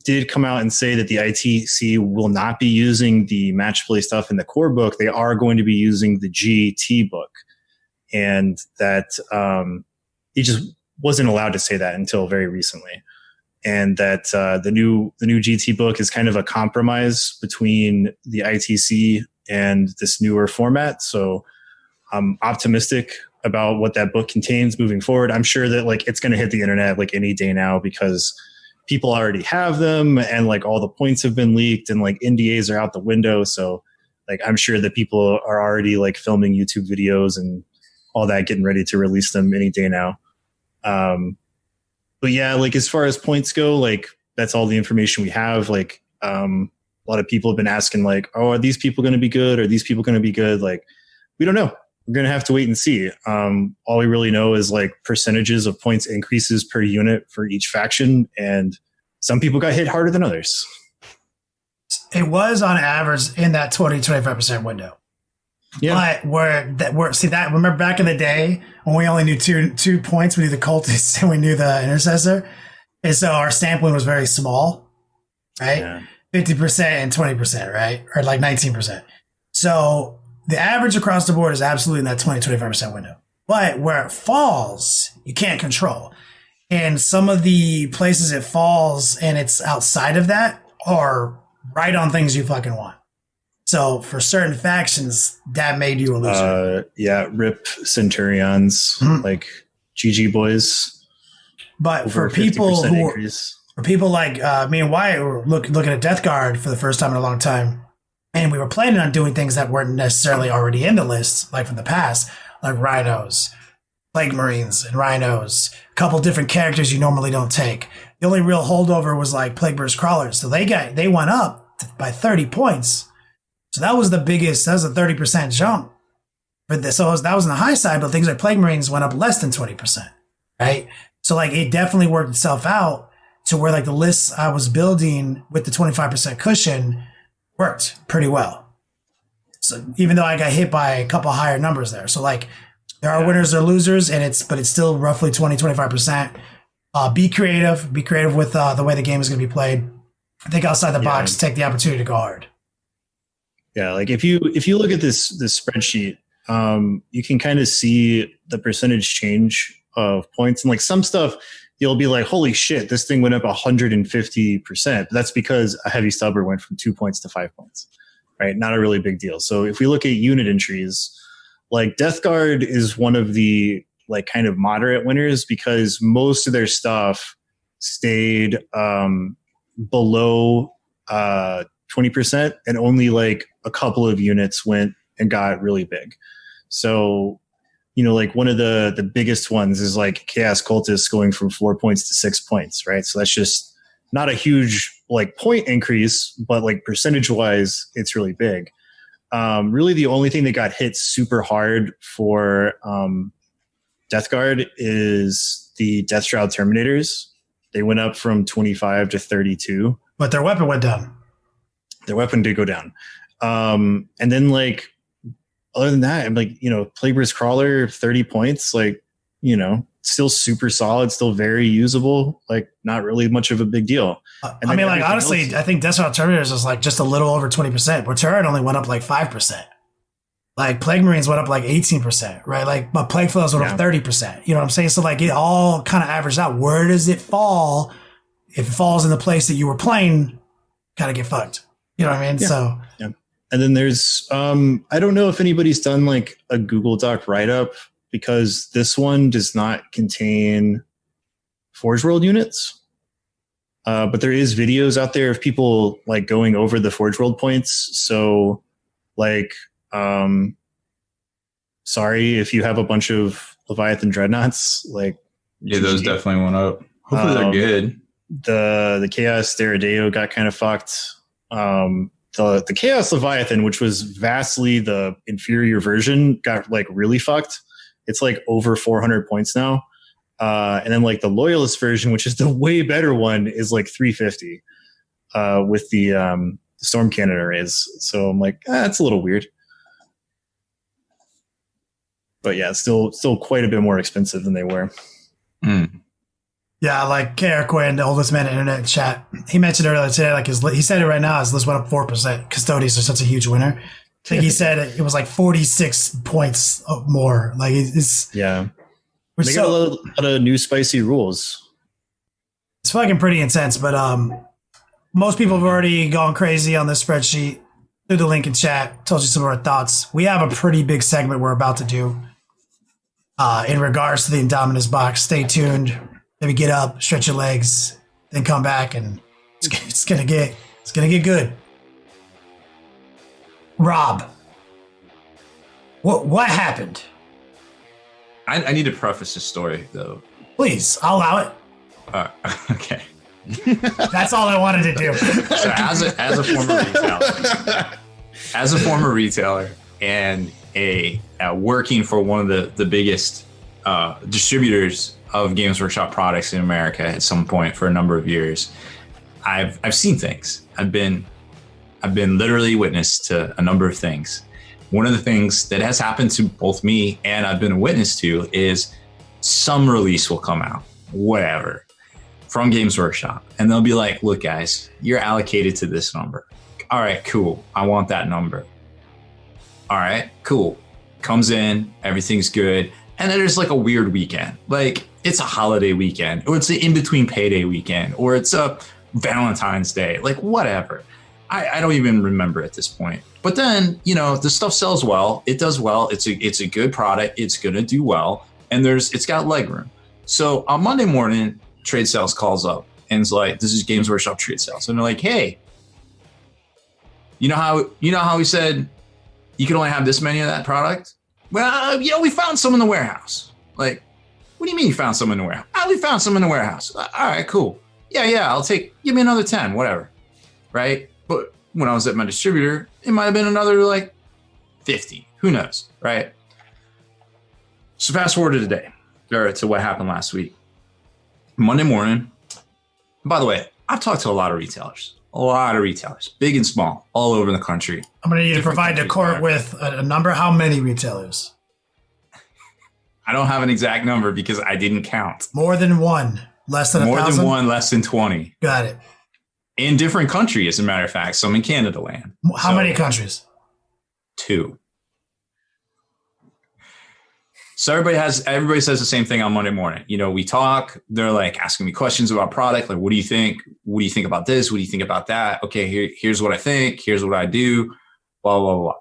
did come out and say that the ITC will not be using the match play stuff in the core book. They are going to be using the GT book, and that he just wasn't allowed to say that until very recently. And that the new GT book is kind of a compromise between the ITC and this newer format. So I'm optimistic about what that book contains moving forward. I'm sure that like it's going to hit the internet like any day now because people already have them, and like all the points have been leaked, and like NDAs are out the window. So like I'm sure that people are already like filming YouTube videos and all that, getting ready to release them any day now. But yeah, like as far as points go, like that's all the information we have. Like a lot of people have been asking like, oh, are these people going to be good? Are these people going to be good? Like we don't know. We're going to have to wait and see. All we really know is like percentages of points increases per unit for each faction. And some people got hit harder than others. It was on average in that 20-25% window. Yeah. But remember back in the day when we only knew two points, we knew the cultists and we knew the intercessor. And so our sampling was very small, right? Yeah. 50% and 20%, right? Or like 19%. So the average across the board is absolutely in that 20-25% window. But where it falls, you can't control. And some of the places it falls and it's outside of that are right on things you fucking want. So for certain factions, that made you a loser. Rip Centurions, like GG boys. But for people for people like me and Wyatt were looking at Death Guard for the first time in a long time, and we were planning on doing things that weren't necessarily already in the list, like from the past, like Rhinos, Plague Marines and Rhinos, a couple different characters you normally don't take. The only real holdover was like Plague Burst Crawlers. So they went up by 30 points. So that was a 30% jump. So that was on the high side, but things like Plague Marines went up less than 20%, right? So like it definitely worked itself out to where like the lists I was building with the 25% cushion worked pretty well. So even though I got hit by a couple higher numbers there. So like there are winners or losers but it's still roughly 20-25%. Be creative with the way the game is going to be played. Think outside the box, take the opportunity to go hard. Yeah, like if you look at this spreadsheet, you can kind of see the percentage change of points, and like some stuff you'll be like, holy shit, this thing went up 150%. That's because a heavy stubber went from 2 points to 5 points, right? Not a really big deal. So if we look at unit entries, like Death Guard is one of the like kind of moderate winners because most of their stuff stayed below 20%, and only like a couple of units went and got really big. So, you know, like one of the biggest ones is like Chaos Cultists going from 4 points to 6 points, right? So that's just not a huge like point increase, but like percentage wise, it's really big. Really the only thing that got hit super hard for Death Guard is the Death Shroud Terminators. They went up from 25 to 32. But their weapon went down. Their weapon did go down. And then like, other than that, I'm like, you know, Plagueburst Crawler, 30 points, like, you know, still super solid, still very usable, like not really much of a big deal. I mean, like, honestly, I think Death Shroud Terminators is like just a little over 20%. But Turret only went up like 5%. Like Plague Marines went up like 18%, right? Like, but Plague Fellows went up 30%. You know what I'm saying? So like it all kind of averaged out. Where does it fall? If it falls in the place that you were playing, kind of get fucked. You know what I mean? Yeah. So, yeah. And then there's, I don't know if anybody's done like a Google Doc write-up because this one does not contain Forge World units. But there is videos out there of people like going over the Forge World points. So like, sorry if you have a bunch of Leviathan Dreadnoughts, like. Yeah, those definitely went up. Hopefully they're good. The Chaos Deredeo got kind of fucked. The Chaos Leviathan, which was vastly the inferior version, got like really fucked. It's like over 400 points now. And then like the Loyalist version, which is the way better one, is like 350 with the Storm Cannon arrays. So I'm like, that's a little weird. But yeah, it's still quite a bit more expensive than they were. Mm. yeah, like KR Quinn, the oldest man in internet chat, he mentioned earlier today, like he said it right now, his list went up 4%. Custodians are such a huge winner. I think he said it was like 46 points more. Like it's yeah. They got a lot of new spicy rules. It's fucking pretty intense, but most people have already gone crazy on this spreadsheet. Through the link in chat, told you some of our thoughts. We have a pretty big segment we're about to do in regards to the Indomitus box. Stay tuned. Maybe get up, stretch your legs, then come back, and it's gonna get good. Rob, what happened? I need to preface this story though. Please, I'll allow it. Okay. That's all I wanted to do. So as a former retailer and working for one of the biggest distributors of Games Workshop products in America at some point for a number of years, I've seen things. I've been literally witness to a number of things. One of the things that has happened to both me and I've been a witness to is some release will come out, whatever, from Games Workshop. And they'll be like, look, guys, you're allocated to this number. All right, cool. I want that number. All right, cool. Comes in, everything's good. And then there's like a weird weekend. Like it's a holiday weekend, or it's an in-between payday weekend, or it's a Valentine's Day, like whatever. I don't even remember at this point. But then, you know, the stuff sells well. It does well. It's a good product. It's going to do well. And it's got leg room. So on Monday morning, Trade Sales calls up and it's like, this is Games Workshop Trade Sales. And they're like, hey, you know how we said you can only have this many of that product? Well, we found some in the warehouse. Like, what do you mean you found some in the warehouse? We found some in the warehouse. All right, cool. Yeah, give me another 10, whatever. Right? But when I was at my distributor, it might have been another like 50. Who knows? Right? So fast forward to today, or to what happened last week. Monday morning. By the way, I've talked to a lot of retailers. A lot of retailers, big and small, all over the country. I'm going to need to Different provide the countries, court whatever. with a number. How many retailers? I don't have an exact number because I didn't count. More than one. Less than More 1,000? than one, less than 20. Got it. In different countries, as a matter of fact. Some in Canada land. How many countries? 2. So everybody says the same thing on Monday morning. You know, we talk, they're like asking me questions about product. Like, what do you think? What do you think about this? What do you think about that? Okay, here's what I think. Here's what I do. Blah, blah, blah.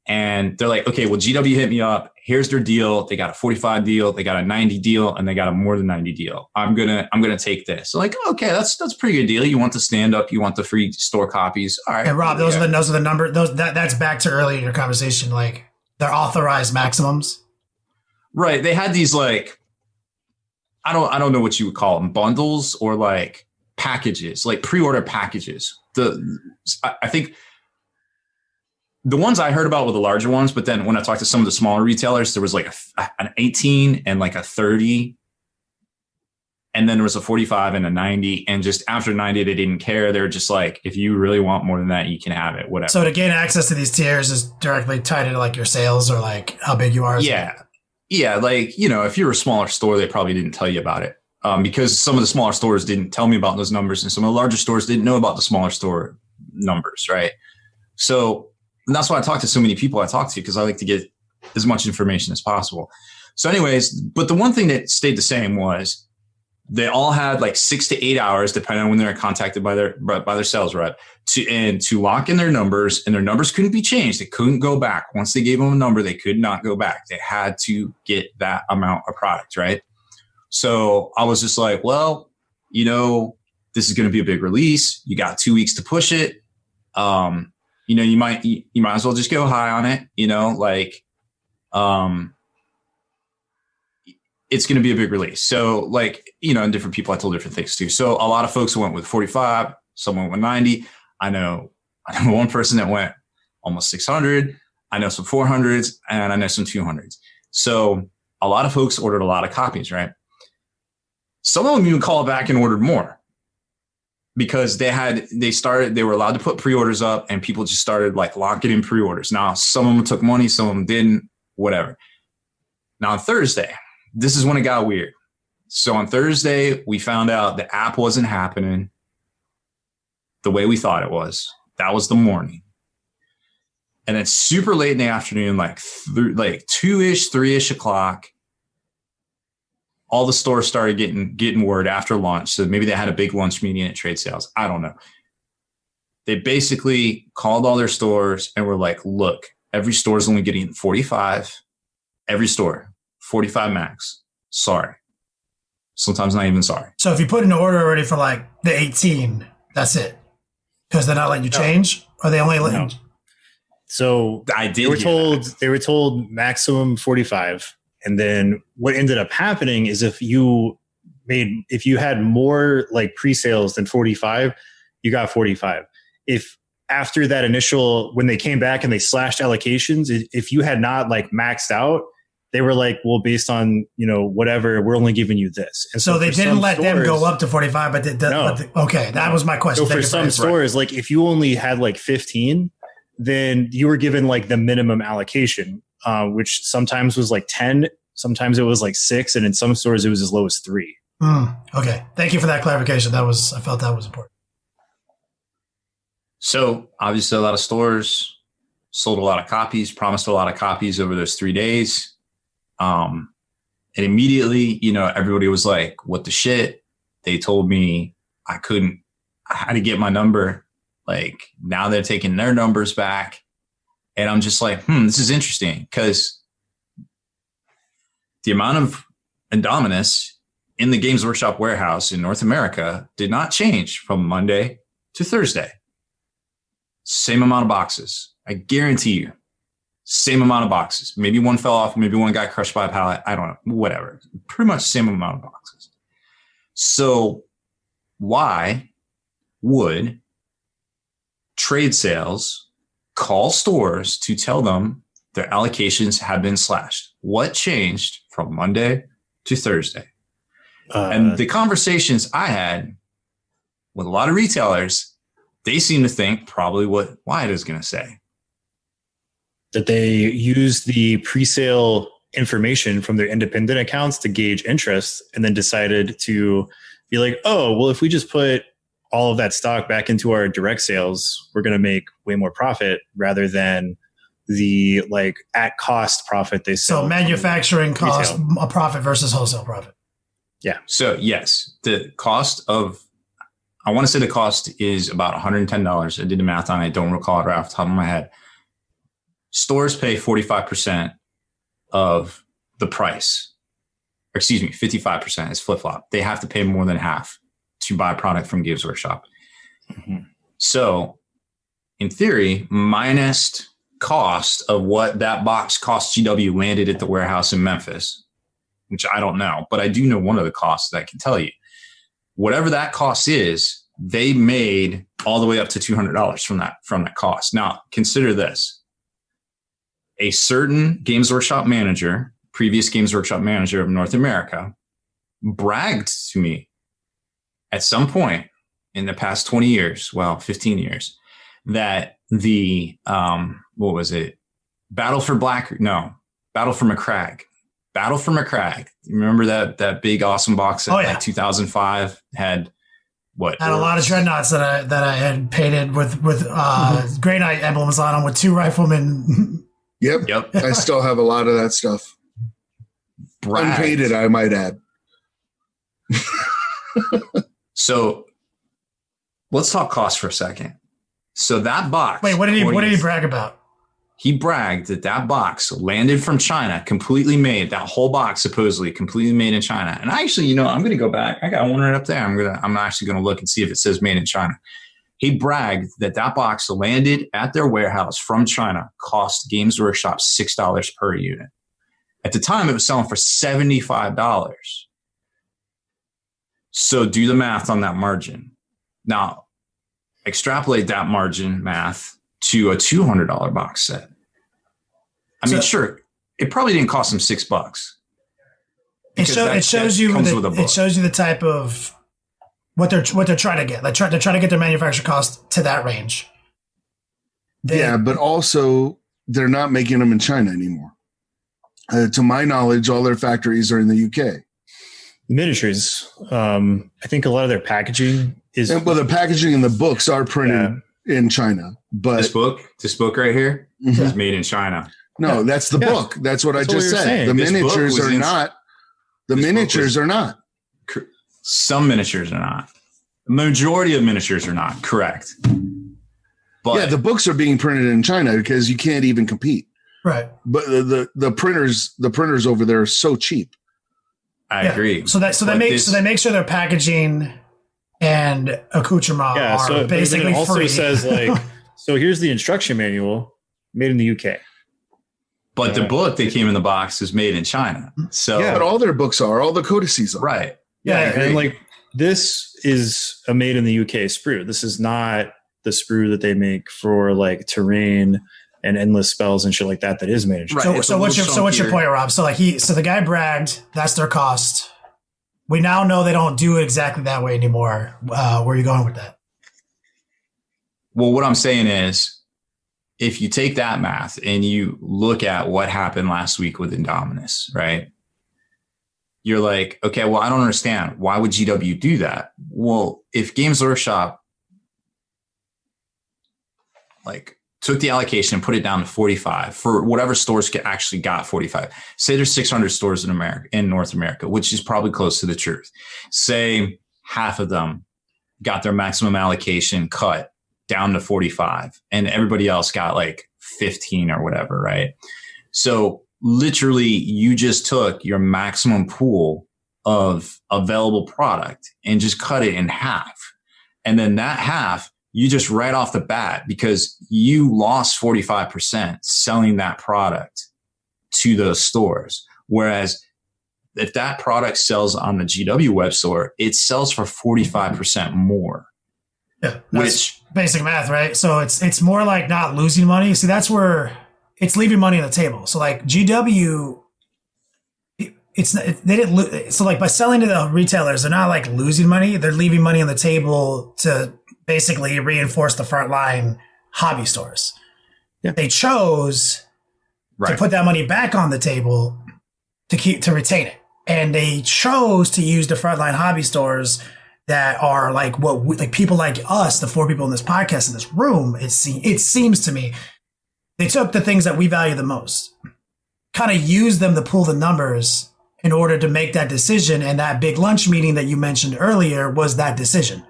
And they're like, okay, well, GW hit me up. Here's their deal. They got a 45 deal. They got a 90 deal, and they got a more than 90 deal. I'm gonna take this. So like, okay, that's a pretty good deal. You want the stand up, you want the free store copies. All right. And Rob, those are the number. That's back to earlier in your conversation. Like, they're authorized maximums. Right. They had these like, I don't know what you would call them, bundles or like packages, like pre-order packages. I think the ones I heard about were the larger ones, but then when I talked to some of the smaller retailers, there was like an 18 and like a 30. And then there was a 45 and a 90. And just after 90, they didn't care. They were just like, if you really want more than that, you can have it, whatever. So to gain access to these tiers is directly tied into like your sales or like how big you are. Yeah. Yeah. Like, you know, if you're a smaller store, they probably didn't tell you about it because some of the smaller stores didn't tell me about those numbers. And some of the larger stores didn't know about the smaller store numbers. Right. So that's why I talk to so many people I talk to, because I like to get as much information as possible. So anyways, but the one thing that stayed the same was they all had like 6 to 8 hours, depending on when they're contacted by their sales rep, to lock in their numbers, and their numbers couldn't be changed. They couldn't go back. Once they gave them a number, they could not go back. They had to get that amount of product, right? So I was just like, well, you know, this is going to be a big release. You got 2 weeks to push it. You know, you might as well just go high on it, you know, like, it's going to be a big release. So like, you know, and different people, I told different things too. So a lot of folks went with 45, some went with 90. I know one person that went almost 600. I know some 400s and I know some 200s. So a lot of folks ordered a lot of copies, right? Some of them even called back and ordered more because they were allowed to put pre-orders up and people just started like locking in pre-orders. Now, some of them took money, some of them didn't, whatever. Now on Thursday, this is when it got weird. So on Thursday, we found out the app wasn't happening the way we thought it was. That was the morning. And then super late in the afternoon, like 2-ish, 3-ish o'clock, all the stores started getting word after lunch. So maybe they had a big lunch meeting at trade sales. I don't know. They basically called all their stores and were like, look, every store is only getting 45. Every store, 45 max. Sorry. Sometimes not even sorry. So if you put in an order already for like the 18, that's it. Because they're not letting you change? Or they only letting you? So they were told maximum 45. And then what ended up happening is if you had more like pre-sales than 45, you got 45. If after that initial, when they came back and they slashed allocations, if you had not like maxed out, they were like, well, based on, you know, whatever, we're only giving you this. And so they didn't let them go up to 45, but okay, that was my question. So for some stores, like if you only had like 15, then you were given like the minimum allocation, which sometimes was like 10, sometimes it was like 6, and in some stores it was as low as 3. Okay. Thank you for that clarification. I felt that was important. So obviously a lot of stores sold a lot of copies, promised a lot of copies over those 3 days. And immediately, you know, everybody was like, what the shit? They told me I had to get my number. Like now they're taking their numbers back. And I'm just like, this is interesting because the amount of Indomitus in the Games Workshop warehouse in North America did not change from Monday to Thursday. Same amount of boxes. I guarantee you. Same amount of boxes. Maybe one fell off. Maybe one got crushed by a pallet. I don't know. Whatever. Pretty much the same amount of boxes. So why would trade sales call stores to tell them their allocations have been slashed? What changed from Monday to Thursday? And the conversations I had with a lot of retailers, they seem to think probably what Wyatt is going to say. That they use the pre-sale information from their independent accounts to gauge interest, and then decided to be like, oh, well, if we just put all of that stock back into our direct sales, we're going to make way more profit rather than the like at cost profit they sell. So manufacturing cost retail. a profit versus wholesale profit. Yeah. So yes, the cost of, I want to say the cost is about $110. I did the math on it. I don't recall it right off the top of my head. Stores pay 45% of the price. Or excuse me, 55% is flip-flop. They have to pay more than half to buy product from Games Workshop. Mm-hmm. So in theory, minus cost of what that box cost GW landed at the warehouse in Memphis, which I don't know, but I do know one of the costs that I can tell you. Whatever that cost is, they made all the way up to $200 from that cost. Now, consider this. A certain Games Workshop manager, previous Games Workshop manager of North America, bragged to me at some point in the past 20 years, 15 years, that the, what was it? Battle for McCrag. Battle for McCrag. You remember that big awesome box that like 2005 had what? Had a lot of dreadnoughts that I had painted with Grey Knight emblems on them with 2 riflemen. Yep. I still have a lot of that stuff. Unpainted, I might add. So let's talk cost for a second. So that box. Wait, what did he brag about? He bragged that box landed from China, completely made. That whole box supposedly completely made in China. And actually, I'm going to go back. I got one right up there. I'm actually going to look and see if it says made in China. He bragged that box landed at their warehouse from China, cost Games Workshop $6 per unit. At the time, it was selling for $75. So do the math on that margin. Now, extrapolate that margin math to a $200 box set. I mean, sure, it probably didn't cost them $6. It shows you the type of what they're trying to get. They're trying to get their manufacturer cost to that range. But also they're not making them in China anymore. To my knowledge, all their factories are in the UK. Miniatures. I think a lot of their packaging is. The packaging and the books are printed in China. But this book right here is made in China. No, that's the book. That's what I just said. The miniatures are not. The miniatures are not. Some miniatures are not. The majority of miniatures are not. Correct. But the books are being printed in China because you can't even compete. Right. But the printers over there are so cheap. I agree. So they make sure their packaging and accoutrement are basically free. It also says like, so here's the instruction manual made in the UK. But the book that came in the box is made in China. So but all their books are, all the codices are. Right. Yeah. And like this is a made in the UK sprue. This is not the sprue that they make for like terrain and endless spells and shit like that is made in China. Right. So what's your point, Rob? So the guy bragged, that's their cost. We now know they don't do it exactly that way anymore. Where are you going with that? Well, what I'm saying is, if you take that math and you look at what happened last week with Indomitus, right? You're like, okay, well, I don't understand. Why would GW do that? Well, if Games Workshop took the allocation and put it down to 45 for whatever stores actually got 45. Say there's 600 stores in North America, which is probably close to the truth. Say half of them got their maximum allocation cut down to 45 and everybody else got like 15 or whatever, right? So literally you just took your maximum pool of available product and just cut it in half. And then that half, you just right off the bat, because you lost 45% selling that product to those stores. Whereas if that product sells on the GW web store, it sells for 45% more. Yeah, which basic math, right? So it's more like not losing money. See, that's where it's leaving money on the table. So like GW, so like by selling to the retailers, they're not like losing money. They're leaving money on the table to basically reinforce the frontline hobby stores. Yeah. They chose to put that money back on the table to retain it. And they chose to use the frontline hobby stores that are like like people like us, the 4 people in this podcast in this room. It seems to me they took the things that we value the most, kind of used them to pull the numbers in order to make that decision. And that big lunch meeting that you mentioned earlier was that decision.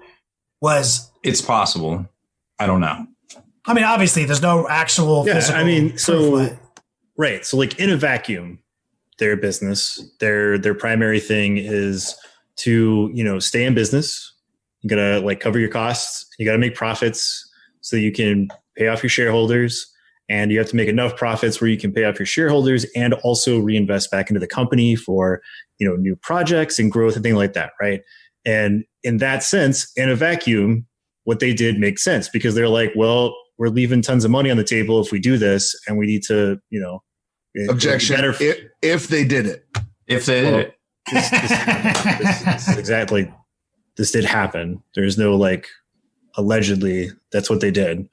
It's possible. I don't know. I mean, obviously, there's no actual physical. I mean, proof, right. So, like in a vacuum, their business, their primary thing is to stay in business. You gotta like cover your costs. You gotta make profits so you can pay off your shareholders, and you have to make enough profits where you can pay off your shareholders and also reinvest back into the company for new projects and growth and things like that, right? And in that sense, in a vacuum, what they did makes sense because they're like, well, we're leaving tons of money on the table if we do this, and we need to, objection. If they did it, this exactly. This did happen. There's no like allegedly. That's what they did.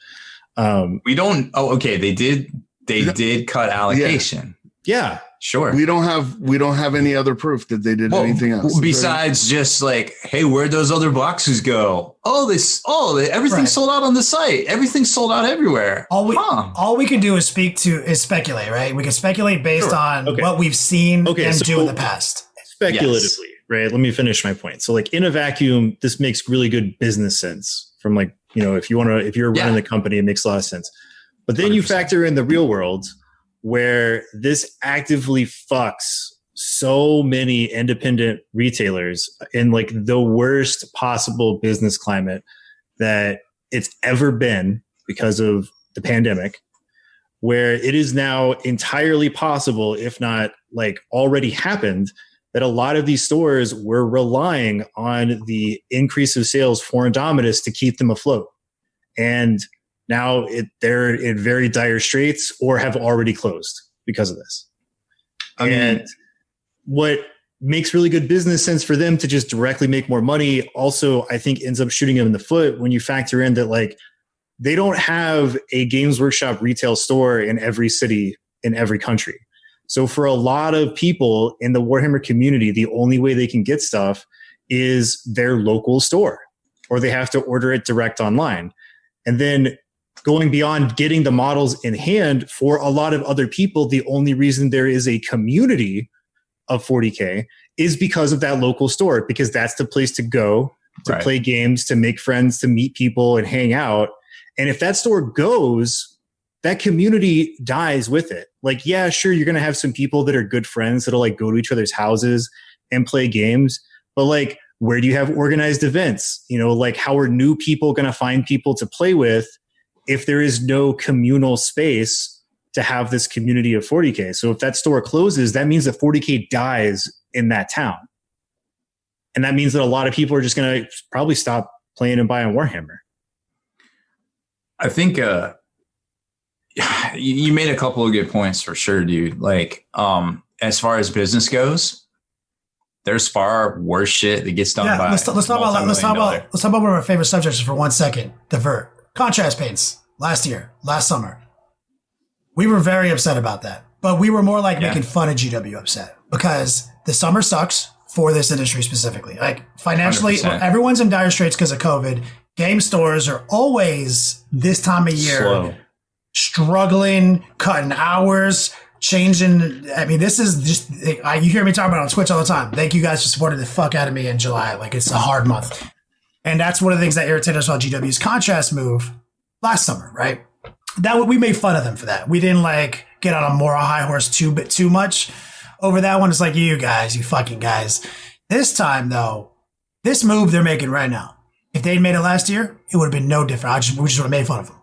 We don't. Oh, okay. They did cut allocation. Yeah. Sure. We don't have any other proof that they did anything else. Besides just like, hey, where'd those other boxes go? Everything's sold out on the site. Everything's sold out everywhere. All we can do is speculate, right? We can speculate based on what we've seen them do in the past. Speculatively, right? Let me finish my point. So like in a vacuum, this makes really good business sense from like, if you're running the company, it makes a lot of sense. But then 100%. You factor in the real world where this actively fucks so many independent retailers in like the worst possible business climate that it's ever been because of the pandemic, where it is now entirely possible, if not like already happened, that a lot of these stores were relying on the increase of sales for Indomitus to keep them afloat. And now they're in very dire straits or have already closed because of this. And what makes really good business sense for them to just directly make more money also, I think, ends up shooting them in the foot when you factor in that like they don't have a Games Workshop retail store in every city in every country. So for a lot of people in the Warhammer community, the only way they can get stuff is their local store, or they have to order it direct online. And then going beyond getting the models in hand, for a lot of other people, the only reason there is a community of 40K is because of that local store, because that's the place to go to play games, to make friends, to meet people and hang out. And if that store goes, that community dies with it. Like, yeah, sure, you're going to have some people that are good friends that'll like go to each other's houses and play games. But like, where do you have organized events? Like how are new people going to find people to play with if there is no communal space to have this community of 40K? So if that store closes, that means that 40K dies in that town. And that means that a lot of people are just going to probably stop playing and buying Warhammer. I think you made a couple of good points for sure, dude. Like, as far as business goes, there's far worse shit that gets done by. Let's talk about one of our favorite subjects for 1 second. Divert. Contrast paints last summer. We were very upset about that, but we were more like making fun of GW upset because the summer sucks for this industry specifically. Like financially, 100%. Everyone's in dire straits because of COVID. Game stores are always this time of year struggling, cutting hours, changing. I mean, this is just, you hear me talk about it on Twitch all the time. Thank you guys for supporting the fuck out of me in July. Like it's a hard month. And that's one of the things that irritated us about GW's contrast move last summer, right? We made fun of them for that. We didn't like get on a moral high horse too much over that one. It's like, you fucking guys. This time though, this move they're making right now, if they'd made it last year, it would have been no different. We just would have made fun of them.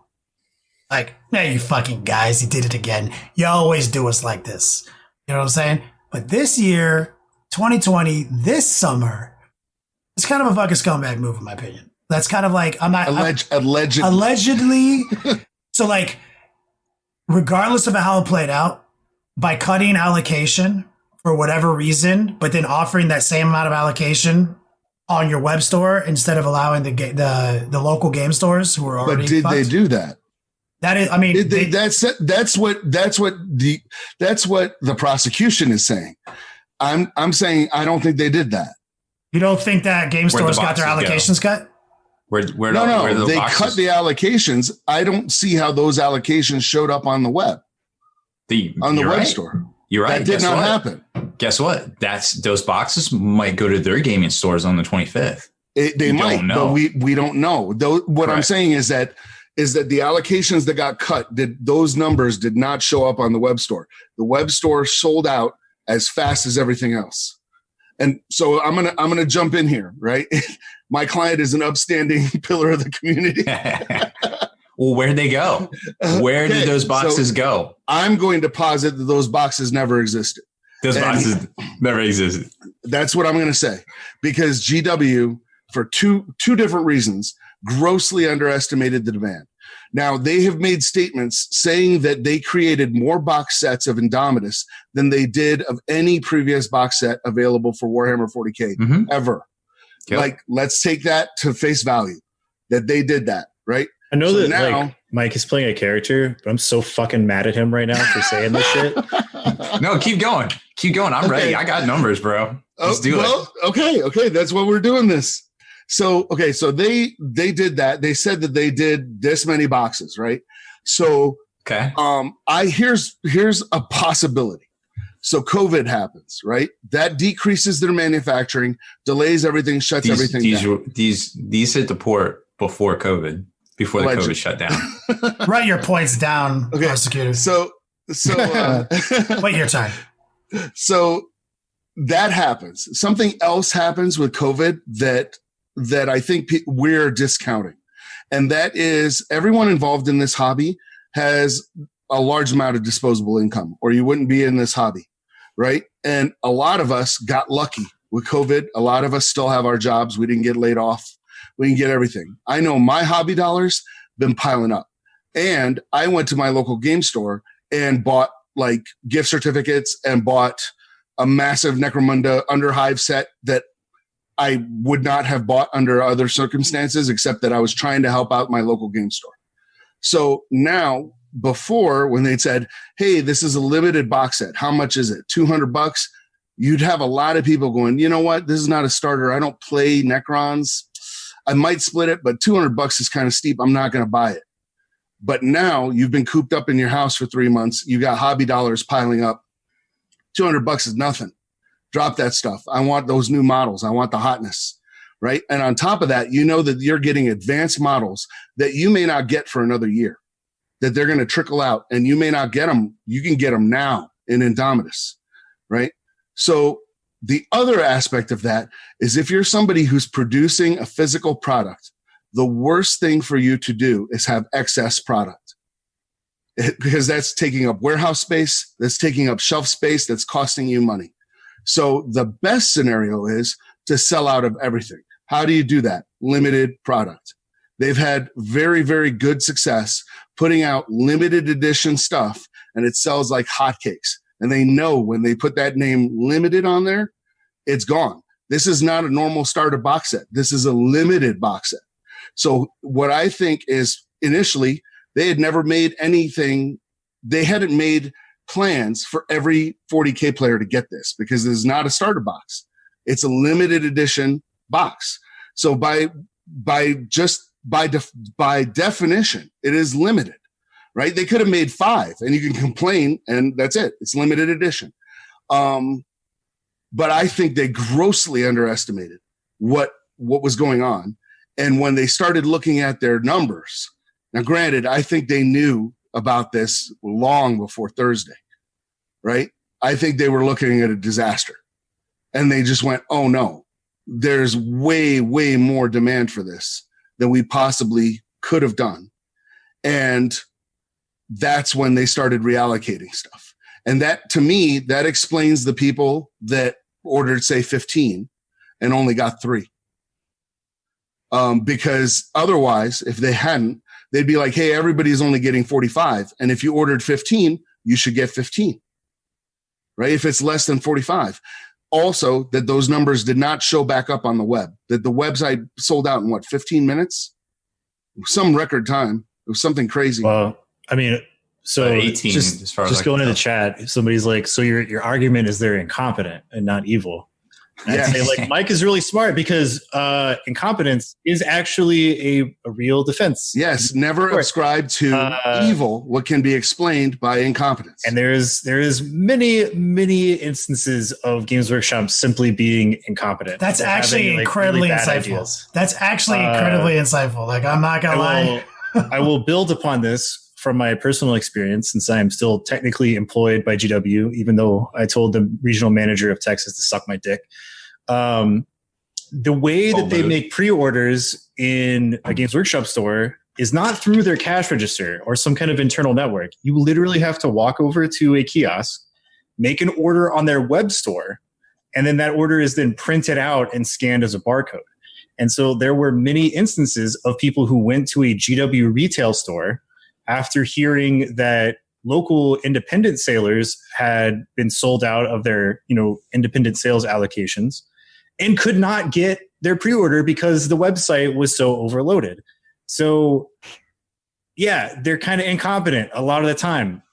Like, you fucking guys, you did it again. You always do us like this. You know what I'm saying? But this year, 2020, this summer, it's kind of a fucking scumbag move, in my opinion. That's kind of like, allegedly. So like, regardless of how it played out, by cutting allocation for whatever reason, but then offering that same amount of allocation on your web store instead of allowing the local game stores who are already. But did they do that? That is, I mean, that's what the prosecution is saying. I'm saying I don't think they did that. You don't think that game stores got their allocations cut? No. They cut the allocations. I don't see how those allocations showed up on the web. On the web store. You're right. That did not happen. Guess what? Those boxes might go to their gaming stores on the 25th. They might, but we don't know. Though what I'm saying is that the allocations that got cut, those numbers did not show up on the web store. The web store sold out as fast as everything else. And so I'm gonna jump in here, right? My client is an upstanding pillar of the community. Well, where'd they go? Where did those boxes go? I'm going to posit that those boxes never existed. Those boxes never existed. That's what I'm going to say, because GW, for two different reasons, grossly underestimated the demand. Now, they have made statements saying that they created more box sets of Indomitus than they did of any previous box set available for Warhammer 40K ever. Yep. Like, let's take that to face value, that they did that, right? I know that now, Mike is playing a character, but I'm so fucking mad at him right now for saying this shit. No, keep going. I'm ready. I got numbers, bro. Let's do it. Okay. That's what we're doing this. So they did that. They said that they did this many boxes, right? So, here's a possibility. So COVID happens, right? That decreases their manufacturing, delays everything, shuts everything down. These hit the port before COVID. Before the COVID shut down. Write your points down, prosecutor. So wait your time. So that happens. Something else happens with COVID that I think we're discounting. And that is everyone involved in this hobby has a large amount of disposable income, or you wouldn't be in this hobby, right? And a lot of us got lucky with COVID. A lot of us still have our jobs. We didn't get laid off. We can get everything. I know my hobby dollars been piling up. And I went to my local game store and bought like gift certificates and bought a massive Necromunda Underhive set that I would not have bought under other circumstances, except that I was trying to help out my local game store. So now, before, when they said, hey, this is a limited box set, how much is it? $200? You'd have a lot of people going, you know what? This is not a starter. I don't play Necrons. I might split it, but $200 is kind of steep. I'm not going to buy it. But now you've been cooped up in your house for 3 months. You got hobby dollars piling up. $200 is nothing. Drop that stuff. I want those new models. I want the hotness, right? And on top of that, you know that you're getting advanced models that you may not get for another year, that they're going to trickle out, and you may not get them. You can get them now in Indomitus, right? So the other aspect of that is if you're somebody who's producing a physical product, the worst thing for you to do is have excess product, because that's taking up warehouse space, that's taking up shelf space, that's costing you money. So the best scenario is to sell out of everything. How do you do that? Limited product. They've had very, very good success putting out limited edition stuff, and it sells like hotcakes. And they know when they put that name limited on there, it's gone. This is not a normal starter box set. This is a limited box set. So what I think is initially they had never made anything. They hadn't made plans for every 40K player to get this, because it's not a starter box. It's a limited edition box. So by definition, it is limited, right? They could have made 5 and you can complain and that's it. It's limited edition. But I think they grossly underestimated what was going on. And when they started looking at their numbers, now granted, I think they knew about this long before Thursday, right? I think they were looking at a disaster, and they just went, oh no, there's way, way more demand for this than we possibly could have done. And that's when they started reallocating stuff. And that, to me, that explains the people that ordered, say, 15 and only got 3. Because otherwise, if they hadn't, they'd be like, hey, everybody's only getting 45. And if you ordered 15, you should get 15, right? If it's less than 45. Also, that those numbers did not show back up on the web, that the website sold out in 15 minutes? Some record time. It was something crazy. Well, I mean, so 18 just, as far as just I can going into the tell. chat, somebody's like, so your argument is they're incompetent and not evil. And Yeah. I'd say, like, Mike is really smart because incompetence is actually a real defense. Yes, never Of course. ascribe to evil what can be explained by incompetence. And there is many instances of Games Workshop simply being incompetent. That's They're actually having, like, incredibly really bad insightful. ideas. That's actually incredibly insightful. Like, I'm not gonna lie. I will build upon this from my personal experience, since I am still technically employed by GW, even though I told the regional manager of Texas to suck my dick. The way that they make pre-orders in a Games Workshop store is not through their cash register or some kind of internal network. You literally have to walk over to a kiosk, make an order on their web store, and then that order is then printed out and scanned as a barcode. And so there were many instances of people who went to a GW retail store after hearing that local independent sailors had been sold out of their, independent sales allocations and could not get their pre-order because the website was so overloaded. So yeah, they're kind of incompetent a lot of the time.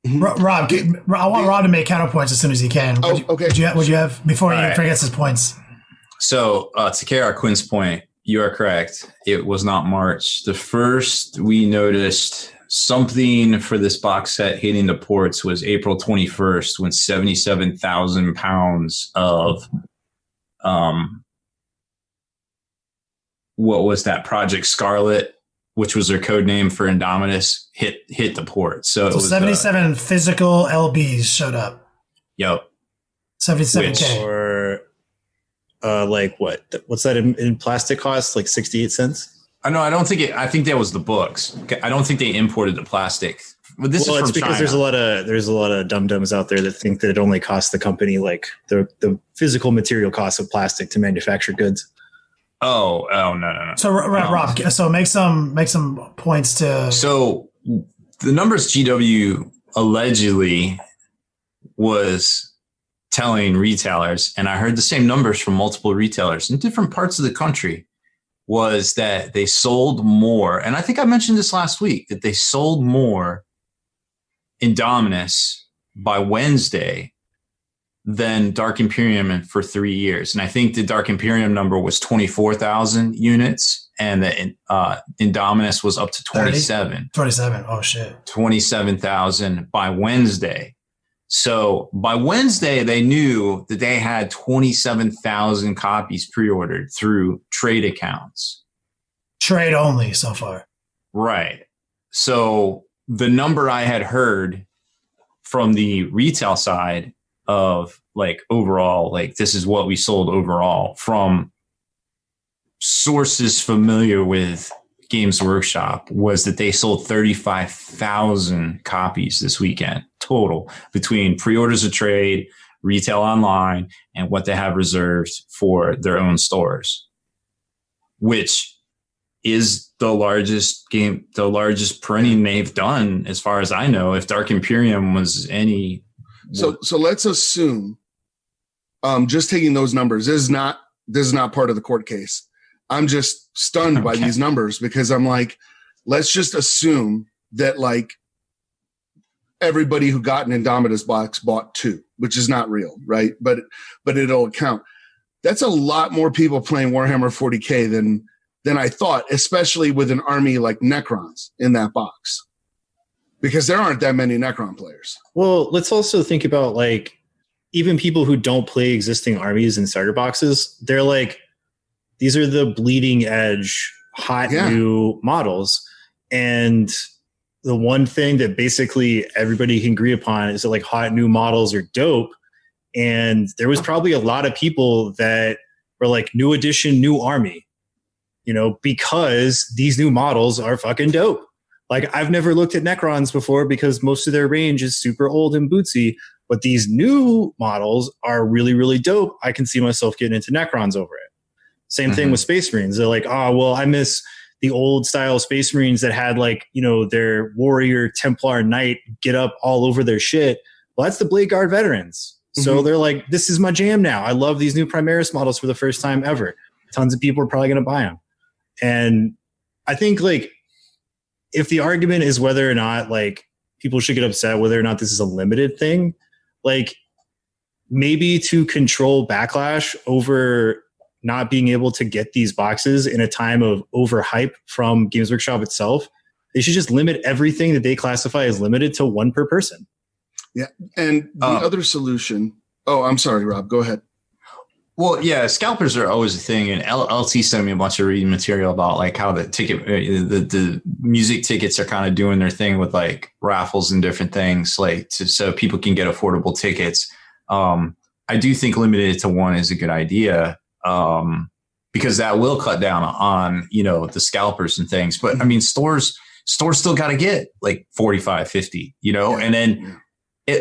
Rob, I want Rob to make counterpoints as soon as he can. Oh, okay. Would you have before he All right. forgets his points? So to carry our Quinn's point, you are correct. It was not March. The first we noticed something for this box set hitting the ports was April 21st, when 77,000 pounds of what was that, Project Scarlet, which was their code name for Indomitus, hit the port. So it was 77 physical LBs showed up. Yep. 77K. Or what's that in plastic cost? Like 68 cents? I think that was the books. I don't think they imported the plastic. But this is from it's because China. there's a lot of dum-dums out there that think that it only costs the company like the physical material cost of plastic to manufacture goods. Oh, no. So Rob, so make some points to. So the numbers GW allegedly was telling retailers, and I heard the same numbers from multiple retailers in different parts of the country, was that they sold more. And I think I mentioned this last week, that they sold more Indominus by Wednesday than Dark Imperium for 3 years. And I think the Dark Imperium number was 24,000 units, and the Indominus was up to 27. 27. Oh, shit. 27,000 by Wednesday. So by Wednesday, they knew that they had 27,000 copies pre-ordered through trade accounts. Trade only so far. Right. So the number I had heard from the retail side of like overall, like this is what we sold overall, from sources familiar with Games Workshop, was that they sold 35,000 copies this weekend total between pre-orders of trade, retail online, and what they have reserved for their own stores, which is the largest printing they've done as far as I know. If Dark Imperium was any. So let's assume, just taking those numbers, this is not part of the court case. I'm just stunned by these numbers, because I'm like, let's just assume that like everybody who got an Indomitus box bought two, which is not real, right? But it'll count. That's a lot more people playing Warhammer 40K than I thought, especially with an army like Necrons in that box, because there aren't that many Necron players. Well, let's also think about like even people who don't play existing armies in starter boxes. They're like, these are the bleeding edge, hot new models. And the one thing that basically everybody can agree upon is that like hot new models are dope. And there was probably a lot of people that were like, new edition, new army, because these new models are fucking dope. Like, I've never looked at Necrons before because most of their range is super old and bootsy, but these new models are really, really dope. I can see myself getting into Necrons over it. Same thing with Space Marines. They're like, oh, well, I miss the old style Space Marines that had like, their warrior, Templar, Knight get up all over their shit. Well, that's the Blade Guard veterans. So they're like, this is my jam now. I love these new Primaris models for the first time ever. Tons of people are probably going to buy them. And I think like if the argument is whether or not like people should get upset whether or not this is a limited thing, like maybe to control backlash over not being able to get these boxes in a time of overhype from Games Workshop itself, they should just limit everything that they classify as limited to one per person. Yeah. And the other solution. Oh, I'm sorry, Rob. Go ahead. Well, yeah, scalpers are always a thing. And LT sent me a bunch of reading material about like how the music tickets are kind of doing their thing with like raffles and different things, like so people can get affordable tickets. I do think limited to one is a good idea. Because that will cut down on, the scalpers and things. But I mean, stores still got to get like 45, 50, and then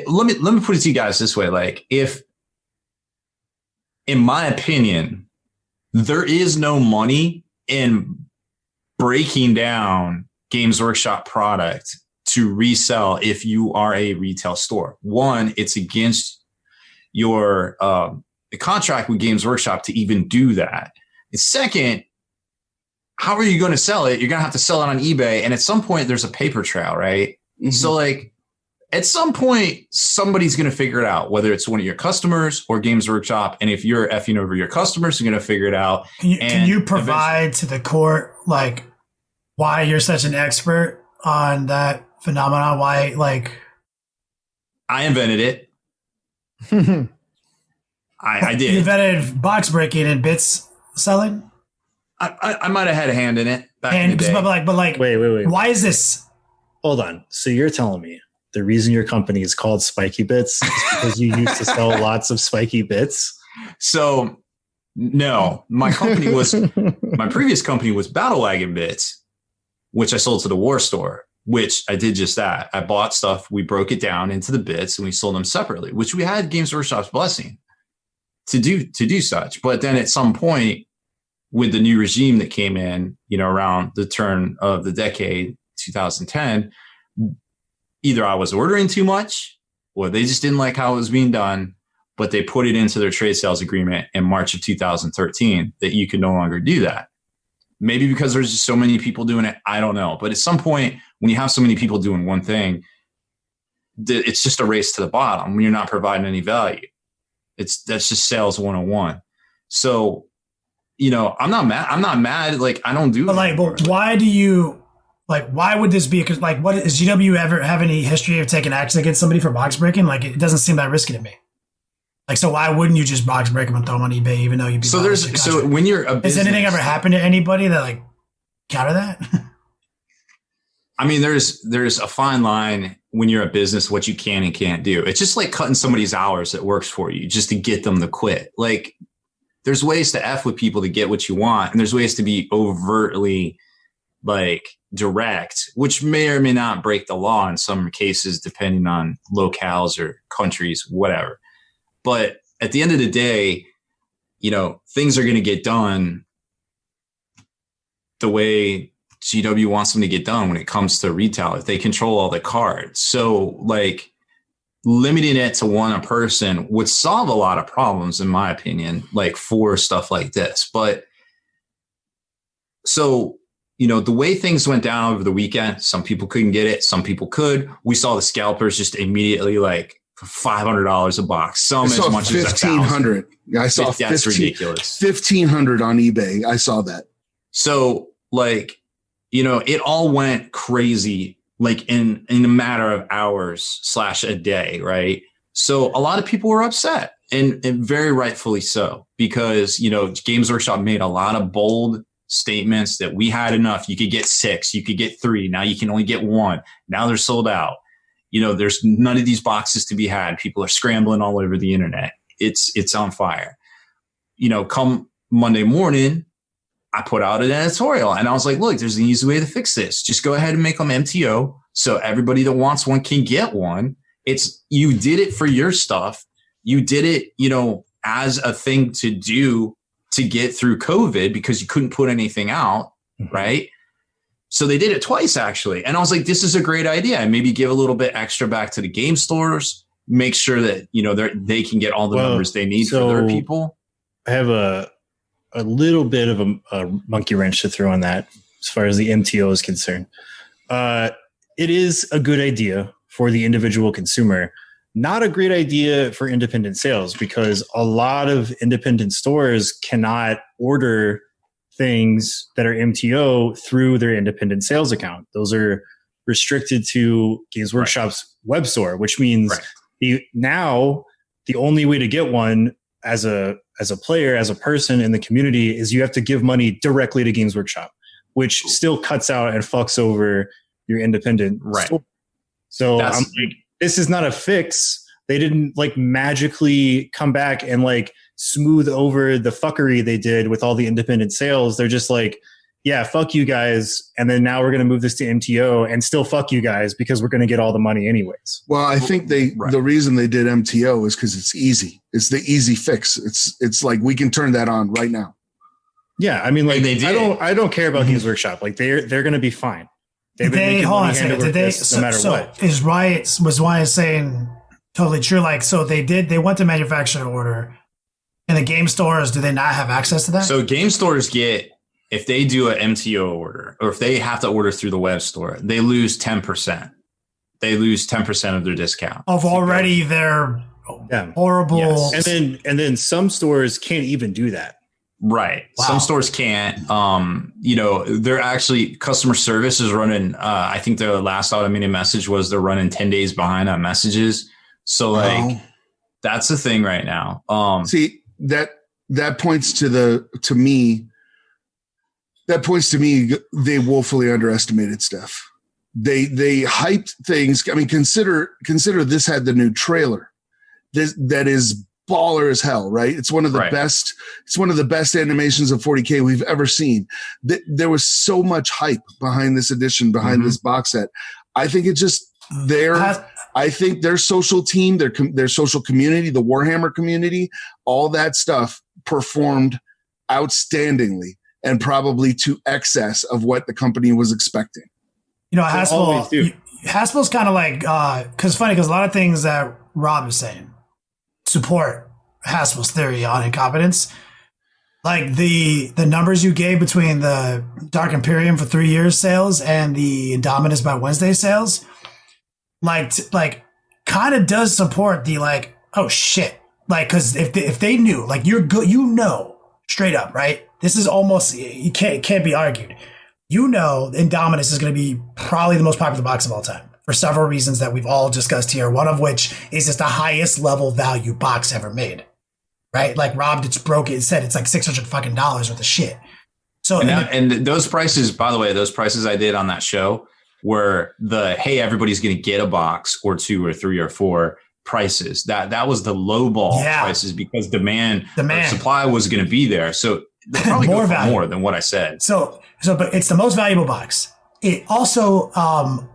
let me put it to you guys this way. Like if, in my opinion, there is no money in breaking down Games Workshop product to resell if you are a retail store. One, it's against your contract with Games Workshop to even do that. And second, how are you going to sell it? You're going to have to sell it on eBay. And at some point, there's a paper trail, right? So like at some point, somebody's going to figure it out, whether it's one of your customers or Games Workshop. And if you're effing over your customers, you're going to figure it out. Can you provide to the court, like, why you're such an expert on that phenomenon? Why, like... I invented it. I did. You invented box breaking and bits selling? I might have had a hand in it back in the day. But wait. Why is this? Hold on. So you're telling me the reason your company is called Spiky Bits is because you used to sell lots of spiky bits? So no, my previous company was Battle Wagon Bits, which I sold to the War Store, which I did just that. I bought stuff, we broke it down into the bits and we sold them separately, which we had Games Workshop's blessing to do such. But then at some point with the new regime that came in, around the turn of the decade, 2010, either I was ordering too much or they just didn't like how it was being done, but they put it into their trade sales agreement in March of 2013 that you could no longer do that. Maybe because there's just so many people doing it. I don't know. But at some point, when you have so many people doing one thing, it's just a race to the bottom when you're not providing any value. That's just sales 101. So, I'm not mad. Like, I don't do it. But why do you, like, why would this be? Because, like, what does GW ever have any history of taking action against somebody for box breaking? Like, it doesn't seem that risky to me. Like, so why wouldn't you just box break them and throw them on eBay, even though you'd be... So when you're a business... Has anything ever happened to anybody that, like, counter that? I mean, there's a fine line when you're a business, what you can and can't do. It's just like cutting somebody's hours that works for you just to get them to quit. Like, there's ways to F with people to get what you want. And there's ways to be overtly, like, direct, which may or may not break the law in some cases, depending on locales or countries, whatever. But at the end of the day, things are going to get done the way GW wants them to get done when it comes to retail, if they control all the cards. So, like, limiting it to one person would solve a lot of problems, in my opinion, like for stuff like this. But so, the way things went down over the weekend, some people couldn't get it. Some people could. We saw the scalpers just immediately, like, $500 a box. Some as much as $1,500. I saw that's ridiculous. $1,500 on eBay. I saw that. So, like, it all went crazy, like in a matter of hours / a day, right? So a lot of people were upset, and very rightfully so, because Games Workshop made a lot of bold statements that we had enough. You could get 6, you could get 3. Now you can only get 1. Now they're sold out. There's none of these boxes to be had. People are scrambling all over the internet. It's on fire. Come Monday morning, I put out an editorial and I was like, look, there's an easy way to fix this. Just go ahead and make them MTO. So everybody that wants one can get one. You did it for your stuff. You did it, as a thing to do to get through COVID because you couldn't put anything out. Right. So they did it twice, actually. And I was like, this is a great idea. And maybe give a little bit extra back to the game stores make sure that, they can get all the numbers they need for their people. I have a little bit of a monkey wrench to throw on that as far as the MTO is concerned. It is a good idea for the individual consumer, not a great idea for independent sales, because a lot of independent stores cannot order things that are MTO through their independent sales account. Those are restricted to Games Workshop's web store, which means now the only way to get one as a player, as a person in the community, is you have to give money directly to Games Workshop, which still cuts out and fucks over your independent store. So I'm like, this is not a fix. They didn't magically come back and smooth over the fuckery they did with all the independent sales. They're just like, yeah, fuck you guys. And then now we're going to move this to MTO and still fuck you guys because we're going to get all the money anyways. Well, I think the reason they did MTO is because it's easy. It's the easy fix. It's like, we can turn that on right now. Yeah. I mean, I don't care about Games Workshop. They're going to be fine. They've been making money hand over fist no matter what. Was Wyatt saying totally true? They went to manufacturer order, and the game stores, do they not have access to that? So game stores if they do an MTO order, or if they have to order through the web store, they lose 10%. They lose 10% of their discount. Of already their horrible. Yes. And then some stores can't even do that. Right. Wow. Some stores can't. They're actually, customer service is running. I think the last automated message was they're running 10 days behind on messages. So that's the thing right now. See, that points to me, they woefully underestimated stuff. They hyped things. I mean, consider this had the new trailer. That is baller as hell, right? It's one of the best. It's one of the best animations of 40K we've ever seen. There was so much hype behind this edition, behind this box set. I think it's just I think their social team, their social community, the Warhammer community, all that stuff performed outstandingly and probably to excess of what the company was expecting. Haspil's kind of like, because a lot of things that Rob is saying support Haspil's theory on incompetence. Like the numbers you gave between the Dark Imperium for 3 years sales and the Indomitus by Wednesday sales, kind of does support the oh shit. Cause if they knew, you're good, straight up, right? This is almost, it can't be argued. Indomitus is going to be probably the most popular box of all time for several reasons that we've all discussed here. One of which is it's the highest level value box ever made, right? Like Rob just broke it and said it's $600 fucking worth of shit. So and those prices, by the way, those prices I did on that show were hey, everybody's going to get a box or two or three or four prices. That was the low ball prices because demand. Supply was going to be there. So they probably go for more than what I said. So, but it's the most valuable box. It also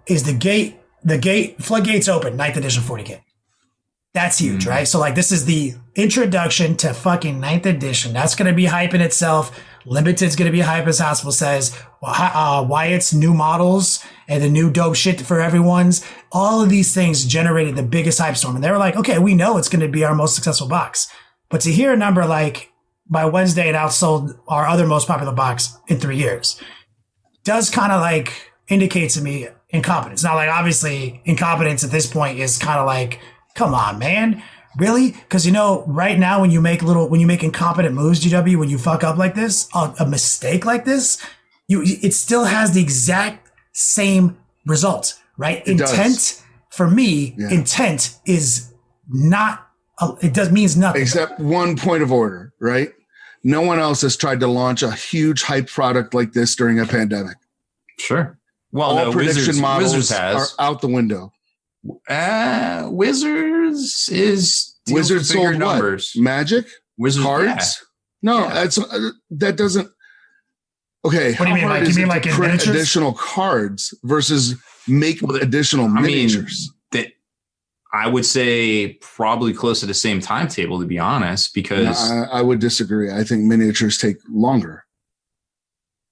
is the floodgates open, 9th edition 40K. That's huge, right? So this is the introduction to fucking 9th edition. That's going to be hype in itself. Limited's going to be hype, as Haspil says. Wyatt's new models and the new dope shit for everyone's. All of these things generated the biggest hype storm. And they were like, okay, we know it's going to be our most successful box. But to hear a number by Wednesday, it outsold our other most popular box in 3 years does kind of indicate to me incompetence. Now, obviously incompetence at this point is kind of come on, man. Really? Because right now when you make incompetent moves, GW, when you fuck up like this, a mistake like this, it still has the exact same result, right? Intent for me, intent is not. It means nothing. Except one point of order, right? No one else has tried to launch a huge hype product like this during a pandemic. Sure. Well, all prediction models are out the window. Wizards sold numbers. What? Magic? Wizards cards? No, that doesn't. Okay, what do you mean? You mean in print additional cards versus make additional miniatures? I would say probably close to the same timetable, to be honest, because I would disagree. I think miniatures take longer.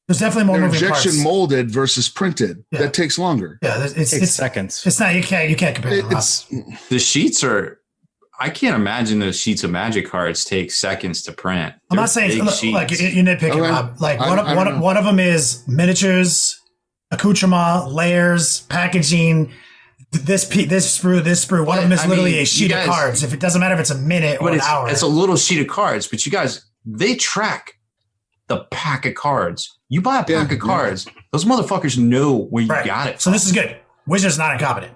There's definitely more They're moving injection parts. molded versus printed. Yeah. That takes longer. Yeah, It takes seconds. It's not. You can't compare them. It's The sheets are. I can't imagine those sheets of Magic cards take seconds to print. I'm They're not saying big like sheets. you're nitpicking, Okay. Rob. Like I don't know. one of them is miniatures, accoutrement, layers, packaging. This sprue. One of them is I literally mean, a sheet you guys- of cards. If it doesn't matter if it's a minute or But an hour. it's a little sheet of cards. But you guys, they track the pack of cards. You buy a pack Yeah, of cards, those motherfuckers know where you Right. got it. So this is good. Wizard's not incompetent.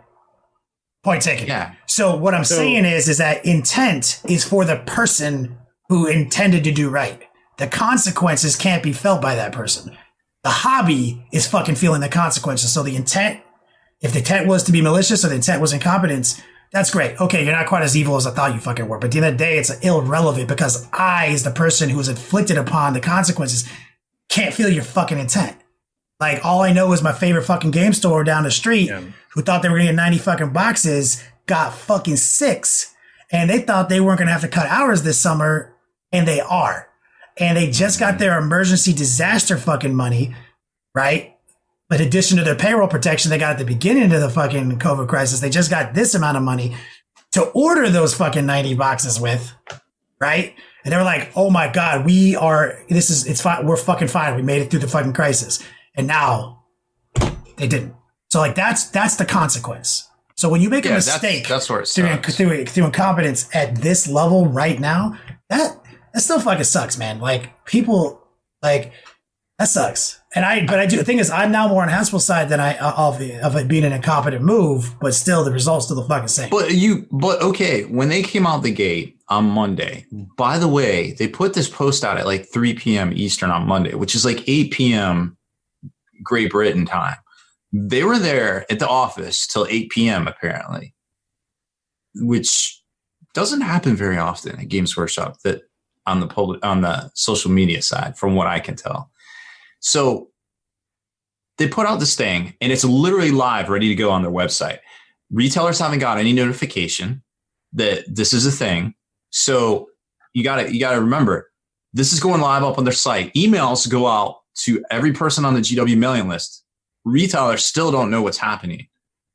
Point taken. Yeah. So what I'm saying is that intent is for the person who intended to do right. The consequences can't be felt by that person. The hobby is fucking feeling the consequences. So the intent, if the intent was to be malicious or the intent was incompetence, that's great. Okay, you're not quite as evil as I thought you fucking were. But at the end of the day, it's irrelevant because I, as the person who is inflicted upon the consequences, can't feel your fucking intent. Like, all I know is my favorite fucking game store down the street who thought they were going to get 90 fucking boxes got fucking 6. And they thought they weren't going to have to cut hours this summer. And they are. And they just got their emergency disaster fucking money, right? But in addition to their payroll protection they got at the beginning of the fucking COVID crisis, they just got this amount of money to order those fucking 90 boxes with, right? And they were like, oh my God, it's fine. We're fucking fine. We made it through the fucking crisis. And now they didn't. So like, that's the consequence. So when you make a mistake that's where it through incompetence at this level right now, that still fucking sucks, man. Like, people, like, that sucks. But I do. The thing is, I'm now more on Haspil's side than of it being an incompetent move. But still, the result's still the fucking same. But okay, when they came out the gate on Monday, by the way, they put this post out at like 3 p.m. Eastern on Monday, which is like 8 p.m. Great Britain time. They were there at the office till 8 p.m. apparently, which doesn't happen very often at Games Workshop. That on the social media side, from what I can tell. So they put out this thing and it's literally live, ready to go on their website. Retailers haven't got any notification that this is a thing. So you gotta remember, this is going live up on their site. Emails go out to every person on the GW mailing list. Retailers still don't know what's happening,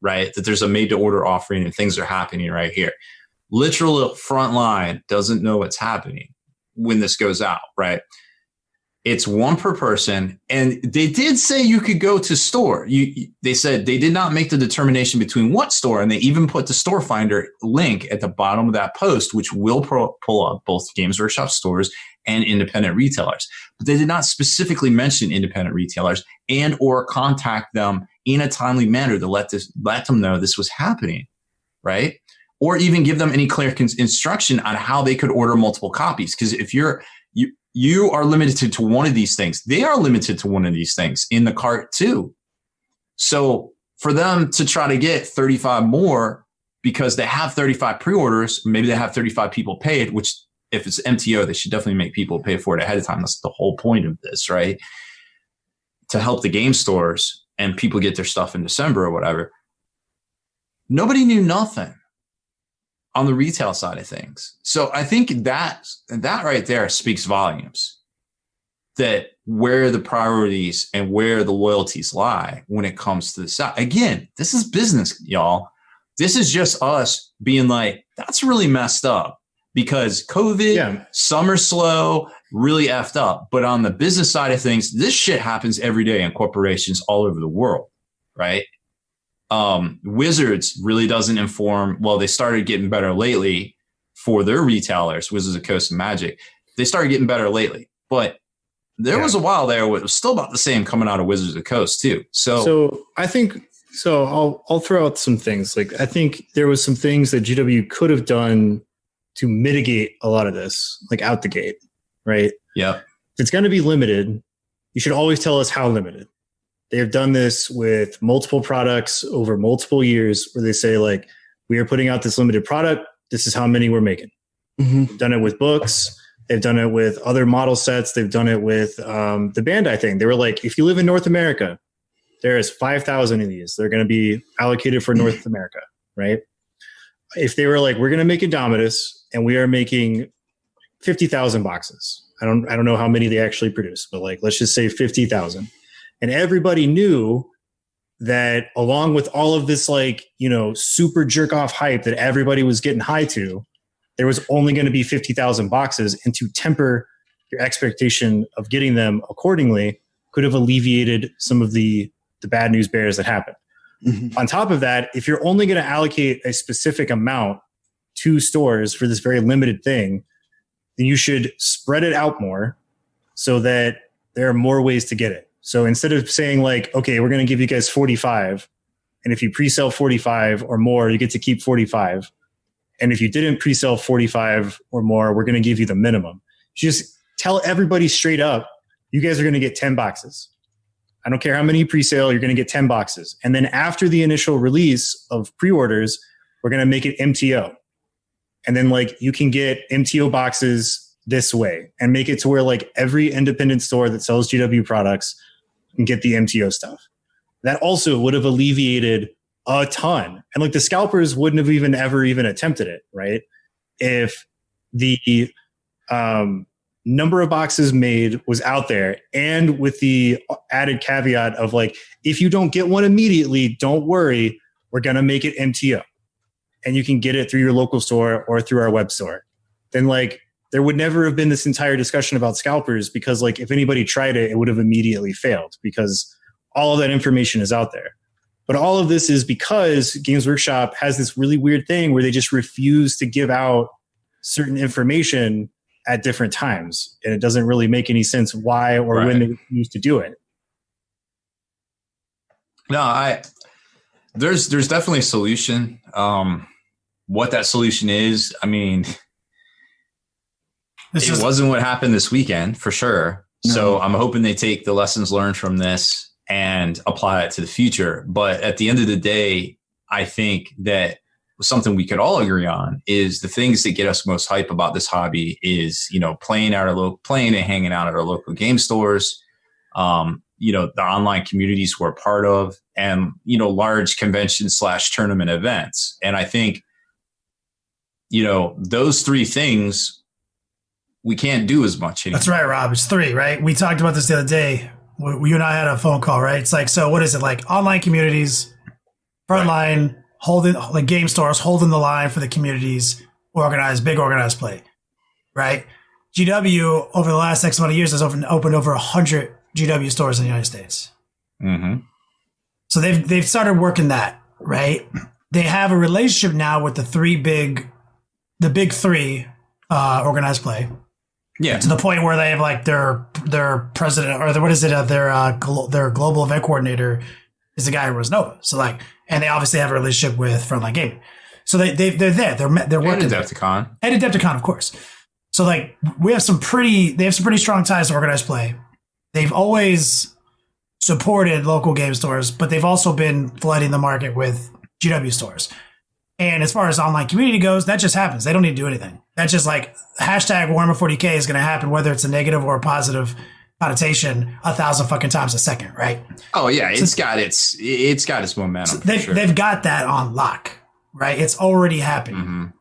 right? That there's a made to order offering and things are happening right here. Literal front line doesn't know what's happening when this goes out, right? It's one per person. And they did say you could go to store. They said they did not make the determination between what store. And they even put the store finder link at the bottom of that post, which will pull up both Games Workshop stores and independent retailers. But they did not specifically mention independent retailers and or contact them in a timely manner to let them know this was happening, right? Or even give them any clear instruction on how they could order multiple copies. Because if you are limited to one of these things, they are limited to one of these things in the cart too. So for them to try to get 35 more because they have 35 pre-orders, maybe they have 35 people paid, which if it's MTO, they should definitely make people pay for it ahead of time. That's the whole point of this, right? To help the game stores and people get their stuff in December or whatever. Nobody knew nothing on the retail side of things. So I think that right there speaks volumes, that where the priorities and where the loyalties lie when it comes to the side. Again, this is business, y'all. This is just us being like, that's really messed up because COVID, summer slow, really effed up. But on the business side of things, this shit happens every day in corporations all over the world, right? Wizards really doesn't inform. Well, they started getting better lately for their retailers, Wizards of the Coast and Magic. They started getting better lately, but there was a while there where it was still about the same coming out of Wizards of the Coast too. So I think, I'll throw out some things. Like, I think there was some things that GW could have done to mitigate a lot of this, like out the gate, right? Yeah. If it's going to be limited, you should always tell us how limited. They have done this with multiple products over multiple years where they say, like, we are putting out this limited product. This is how many we're making. Mm-hmm. They've done it with books. They've done it with other model sets. They've done it with the Bandai thing. They were like, if you live in North America, there is 5,000 of these. They're going to be allocated for North America, right? If they were like, we're going to make Indomitus and we are making 50,000 boxes. I don't know how many they actually produce, but like, let's just say 50,000. And everybody knew that along with all of this, like, you know, super jerk off hype that everybody was getting high to, there was only going to be 50,000 boxes, and to temper your expectation of getting them accordingly could have alleviated some of the bad news bears that happened. On top of that, if you're only going to allocate a specific amount to stores for this very limited thing, then you should spread it out more so that there are more ways to get it. So instead of saying like, okay, we're going to give you guys 45, and if you pre-sell 45 or more, you get to keep 45. And if you didn't pre-sell 45 or more, we're going to give you the minimum. Just tell everybody straight up, you guys are going to get 10 boxes. I don't care how many you pre-sale, you're going to get 10 boxes. And then after the initial release of pre-orders, we're going to make it MTO. And then like you can get MTO boxes this way and make it to where like every independent store that sells GW products can get the MTO stuff. That also would have alleviated a ton. And like the scalpers wouldn't have ever attempted it, right? If the number of boxes made was out there, and with the added caveat of like, if you don't get one immediately, don't worry, we're going to make it MTO. And you can get it through your local store or through our web store. Then like there would never have been this entire discussion about scalpers, because like if anybody tried it, it would have immediately failed because all of that information is out there. But all of this is because Games Workshop has this really weird thing where they just refuse to give out certain information at different times. And it doesn't really make any sense why or when they refuse to do it. No, there's definitely a solution. What that solution is, I mean, it wasn't what happened this weekend for sure. No. So I'm hoping they take the lessons learned from this and apply it to the future. But at the end of the day, I think that something we could all agree on is the things that get us most hype about this hobby is, you know, playing and hanging out at our local game stores, you know, the online communities we're a part of, and, you know, large convention/tournament events. And I think, you know, those three things we can't do as much anymore. That's right, Rob. It's three, right? We talked about this the other day. You and I had a phone call, right? It's like, so what is it? Like online communities, frontline, holding, like game stores, holding the line for the communities, big organized play, right? GW over the last X amount of years has opened over 100 GW stores in the United States. Mm-hmm. So they've started working that, right? They have a relationship now with the big three organized play. Yeah, to the point where they have like their president, or their global event coordinator is the guy who runs Nova. So like, and they obviously have a relationship with Frontline Gaming. So they're there. They're working. And Adepticon, of course. So like, they have some pretty strong ties to organized play. They've always supported local game stores, but they've also been flooding the market with GW stores. And as far as online community goes, that just happens. They don't need to do anything. That's just like hashtag Warhammer40K is going to happen, whether it's a negative or a positive connotation 1,000 fucking times a second, right? Oh yeah, it's got its momentum. So they've got that on lock, right? It's already happening.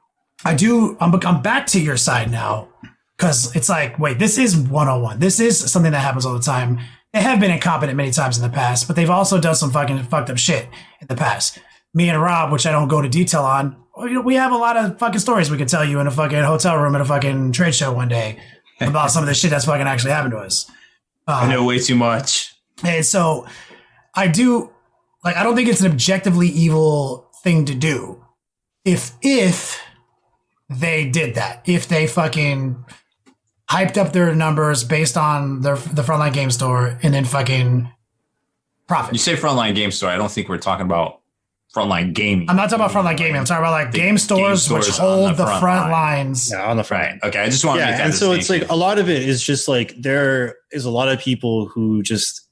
Mm-hmm. I'm back to your side now, because it's like, wait, this is 101. This is something that happens all the time. They have been incompetent many times in the past, but they've also done some fucking fucked up shit in the past. Me and Rob, which I don't go to detail on, we have a lot of fucking stories we could tell you in a fucking hotel room at a fucking trade show one day about some of the shit that's fucking actually happened to us. I know way too much. And so I don't think it's an objectively evil thing to do if they did that. If they fucking hyped up their numbers based on the Frontline Game Store and then fucking profit. You say Frontline Game Store, I don't think we're talking about Frontline Gaming. I'm not talking about Frontline Gaming. I'm talking about like game stores which hold the front lines. Yeah, on the front. Right. Okay, I just want to make that distinction. So it's like a lot of it is just like there is a lot of people who just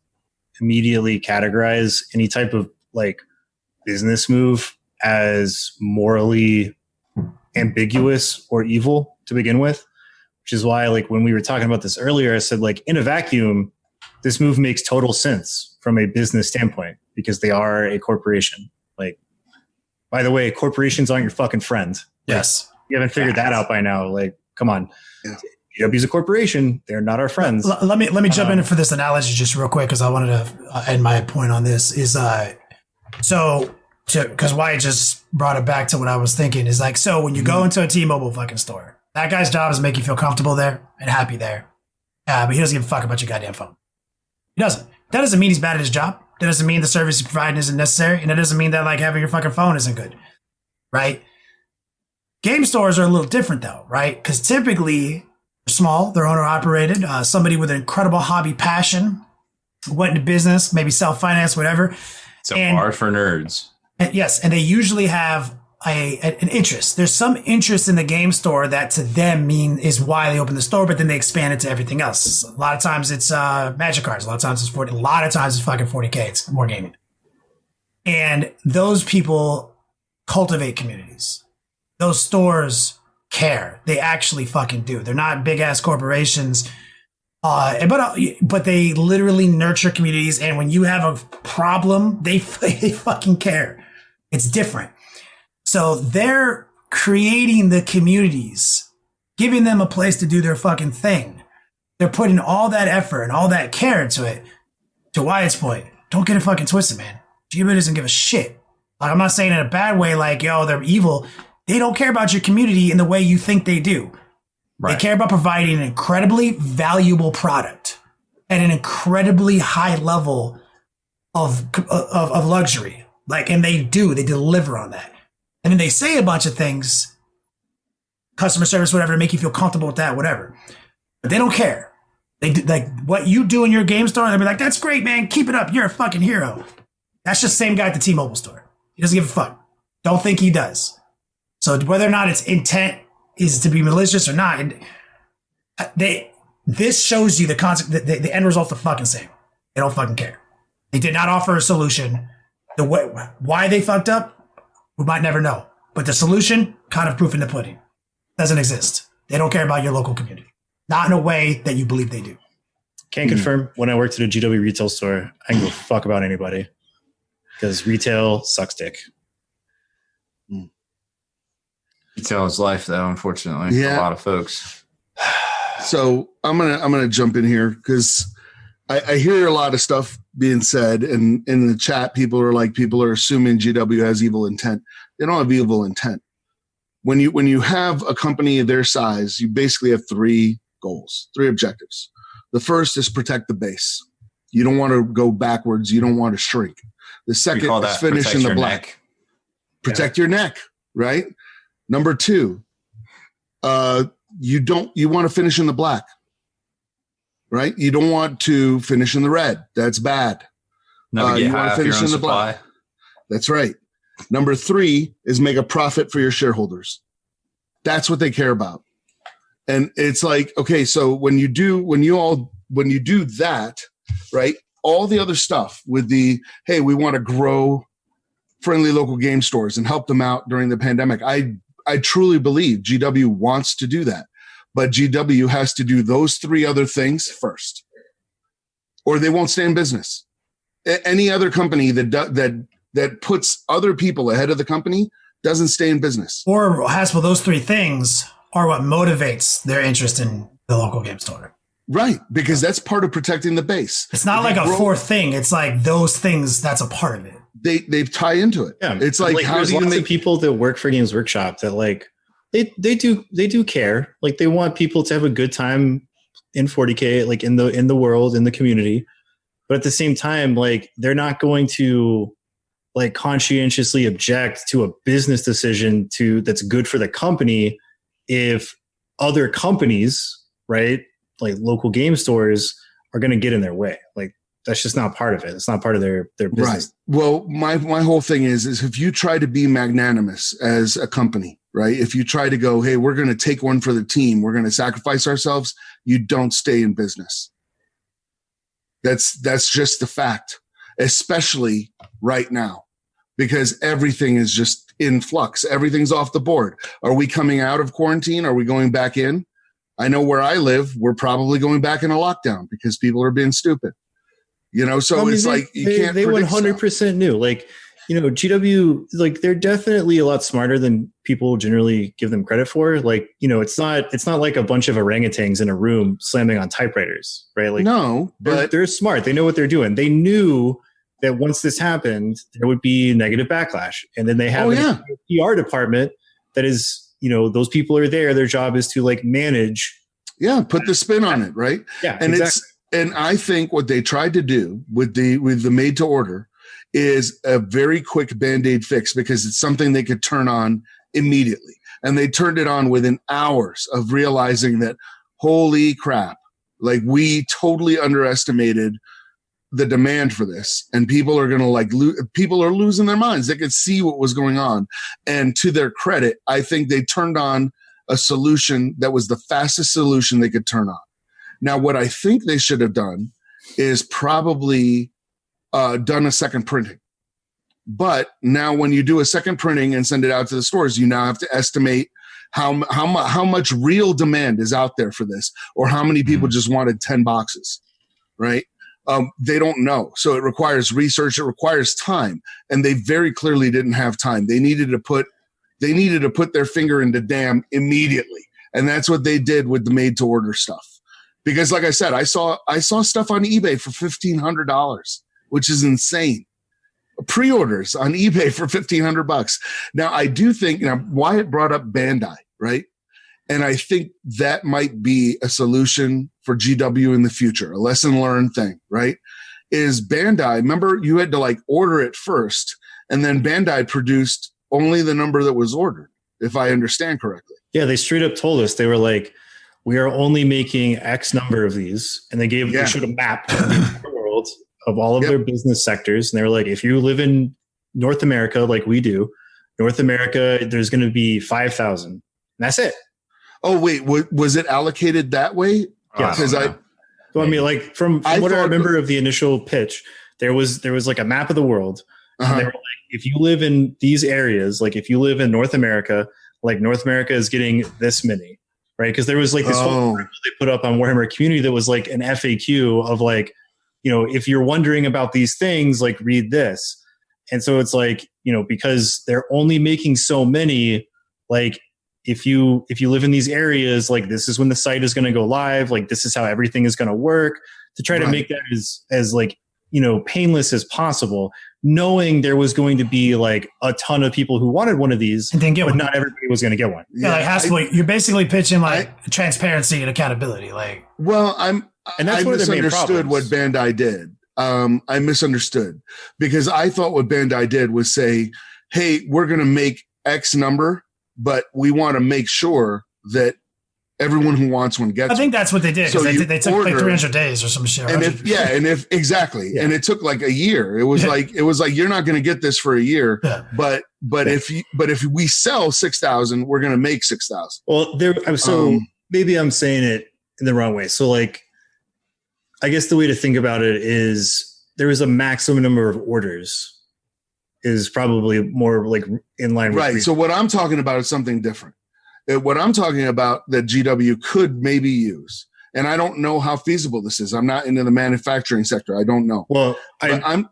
immediately categorize any type of like business move as morally ambiguous or evil to begin with, which is why like when we were talking about this earlier, I said like in a vacuum, this move makes total sense from a business standpoint because they are a corporation. Like, by the way, corporations aren't your fucking friend. Yes. You haven't figured that out by now. Like, come on. Yeah. GW's a corporation. They're not our friends. Let me jump in for this analogy just real quick because I wanted to end my point on this. Is because Wyatt just brought it back to what I was thinking. Is like, so when you go into a T-Mobile fucking store, that guy's job is to make you feel comfortable there and happy there. But he doesn't give a fuck about your goddamn phone. He doesn't. That doesn't mean he's bad at his job. That doesn't mean the service he's providing isn't necessary. And that doesn't mean that like having your fucking phone isn't good. Right? Game stores are a little different though, right? Because typically they're small, they're owner operated. Somebody with an incredible hobby passion went into business, maybe self-finance, whatever. It's a bar for nerds. And yes, and they usually have an interest. There's some interest in the game store that to them is why they open the store, but then they expand it to everything else. A lot of times it's magic cards. A lot of times it's 40. A lot of times it's fucking 40K. It's more gaming. And those people cultivate communities. Those stores care. They actually fucking do. They're not big ass corporations. But they literally nurture communities. And when you have a problem, they fucking care. It's different. So they're creating the communities, giving them a place to do their fucking thing. They're putting all that effort and all that care into it. To Wyatt's point, don't get it fucking twisted, man. GW doesn't give a shit. Like, I'm not saying in a bad way, like, yo, they're evil. They don't care about your community in the way you think they do. Right. They care about providing an incredibly valuable product at an incredibly high level of luxury. Like, and they deliver on that. And then they say a bunch of things, customer service, whatever, to make you feel comfortable with that, whatever. But they don't care. They do, like what you do in your game store, they'll be like, that's great, man. Keep it up. You're a fucking hero. That's just the same guy at the T-Mobile store. He doesn't give a fuck. Don't think he does. So whether or not its intent is to be malicious or not, this shows you the concept, the end result's the fucking same. They don't fucking care. They did not offer a solution. Why they fucked up, we might never know. But the solution, kind of proof in the pudding. Doesn't exist. They don't care about your local community. Not in a way that you believe they do. Can't confirm. When I worked at a GW retail store, I can go fuck about anybody. Because retail sucks dick. Retail is life, though, unfortunately, for a lot of folks. So I'm gonna jump in here because I hear a lot of stuff being said, and in the chat, people are assuming GW has evil intent. They don't have evil intent. When you have a company of their size, you basically have three goals, three objectives. The first is protect the base. You don't want to go backwards. You don't want to shrink. The second is finish in the black. Protect your neck, right? Number two, you want to finish in the black, right? You don't want to finish in the red. That's bad. You want to finish in the black. That's right. Number three is make a profit for your shareholders. That's what they care about. And it's like, okay, so when you do that, right? All the other stuff with hey, we want to grow friendly local game stores and help them out during the pandemic. I truly believe GW wants to do that, but GW has to do those three other things first, or they won't stay in business. Any other company that puts other people ahead of the company doesn't stay in business. Or Haspil, those three things are what motivates their interest in the local game store. Right, because that's part of protecting the base. It's not like a fourth thing. It's like those things, that's a part of it. They tie into it. Yeah, it's like how there's do you lots make of people that work for Games Workshop that like they do care. Like they want people to have a good time in 40K, like in the world, in the community. But at the same time, like they're not going to like conscientiously object to a business decision that's good for the company if other companies, right, like local game stores, are going to get in their way. Like that's just not part of it. It's not part of their business. Right. Well, my whole thing is if you try to be magnanimous as a company, right? If you try to go, hey, we're going to take one for the team, we're going to sacrifice ourselves, you don't stay in business. That's just the fact, especially right now, because everything is just in flux. Everything's off the board. Are we coming out of quarantine? Are we going back in? I know where I live, we're probably going back in a lockdown because people are being stupid. You know, so it's like you can't. They 100% knew. Like GW, like, they're definitely a lot smarter than people generally give them credit for. Like, it's not like a bunch of orangutans in a room slamming on typewriters, right? Like, No, but they're smart. They know what they're doing. They knew that once this happened, there would be negative backlash. And then they have a PR department that is, those people are there. Their job is to like manage. Yeah, put the spin on it, right? Yeah, and exactly. and I think what they tried to do with the made to order is a very quick Band-Aid fix because it's something they could turn on immediately. And they turned it on within hours of realizing that, holy crap, like we totally underestimated the demand for this. And people are going to people are losing their minds. They could see what was going on. And to their credit, I think they turned on a solution that was the fastest solution they could turn on. Now, what I think they should have done is probably done a second printing. But now when you do a second printing and send it out to the stores, you now have to estimate how much real demand is out there for this, or how many people just wanted 10 boxes, right? They don't know. So it requires research. It requires time. And they very clearly didn't have time. They needed to put their finger in the dam immediately. And that's what they did with the made to order stuff. Because like I said, I saw stuff on eBay for $1,500, which is insane. Pre-orders on eBay for $1,500. Now I do think, Wyatt brought up Bandai, right? And I think that might be a solution for GW in the future, a lesson learned thing, right? Is Bandai, remember you had to like order it first, and then Bandai produced only the number that was ordered, if I understand correctly. Yeah, they straight up told us, they were like, we are only making X number of these. And they showed a map of the world of all of their business sectors. And they were like, if you live in North America, like we do, North America, there's going to be 5,000. And that's it. Oh, wait, was it allocated that way? Yeah. Because I mean, like from what I remember of the initial pitch, there was like a map of the world. And they were like, if you live in these areas, like if you live in North America, like North America is getting this many, right? Because there was like this whole article they put up on Warhammer Community that was like an FAQ of like, if you're wondering about these things, like read this. And so it's like, because they're only making so many, like if you live in these areas, like this is when the site is going to go live, like this is how everything is going to work, to try to make that as like, painless as possible, knowing there was going to be like a ton of people who wanted one of these, and then but not everybody was going to get one. Yeah, like Haspil, you're basically pitching like transparency and accountability. Like, well, I misunderstood what Bandai did. I misunderstood because I thought what Bandai did was say, hey, we're going to make X number, but we want to make sure that everyone who wants one gets one. I think that's what they did. So they took like 300 days or some shit. And it took like a year. It was like you're not going to get this for a year. Yeah. But if we sell 6,000, we're going to make 6,000. Well, maybe I'm saying it in the wrong way. So like, I guess the way to think about it is there is a maximum number of orders is probably more like in line with. Right. So what I'm talking about is something different. What I'm talking about that GW could maybe use, and I don't know how feasible this is. I'm not into the manufacturing sector. I don't know. Well, go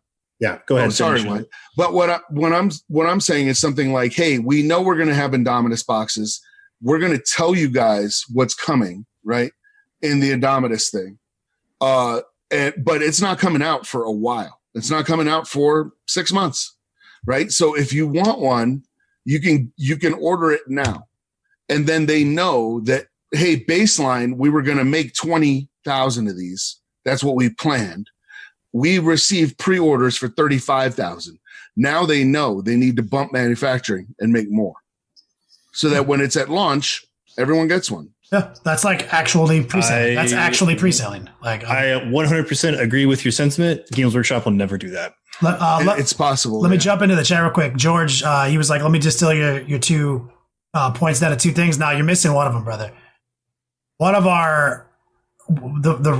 ahead. Sorry, Wyatt. But what I'm saying is something like, hey, we know we're going to have Indomitus boxes. We're going to tell you guys what's coming, right, in the Indomitus thing. But it's not coming out for a while. It's not coming out for 6 months, right? So if you want one, you can order it now. And then they know that, hey, baseline, we were going to make 20,000 of these. That's what we planned. We received pre-orders for 35,000. Now they know they need to bump manufacturing and make more so that when it's at launch, everyone gets one. Yeah, that's like actually pre-selling. That's actually pre-selling. Like I 100% agree with your sentiment. Games Workshop will never do that. It's possible. Let me jump into the chat real quick. George, he was like, let me distill your 2 points down to 2 things. Now you're missing one of them, brother. One of the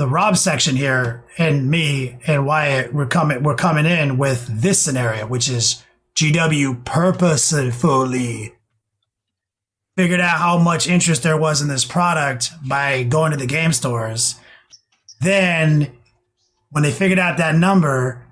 Rob section here, and me and Wyatt, we're coming in with this scenario, which is GW purposefully figured out how much interest there was in this product by going to the game stores. Then when they figured out that number,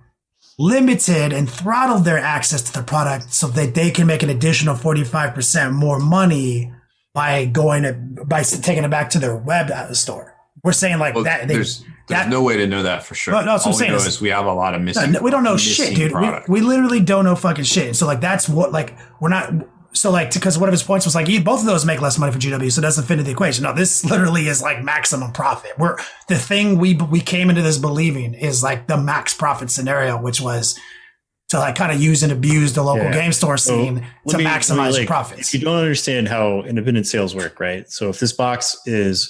limited and throttled their access to the product so that they can make an additional 45% more money by taking it back to their web store. We're saying like that. There's no way to know that for sure. No, that's what I'm saying. All we know is we have a lot of missing. We don't know shit, dude. We literally don't know fucking shit. So like that's what like we're not. So like because one of his points was like both of those make less money for GW, so it doesn't fit into the equation. No, this literally is like maximum profit. The thing we came into this believing is like the max profit scenario, which was to like kind of use and abuse the local game store scene to maximize your profits. If you don't understand how independent sales work, right? So if this box is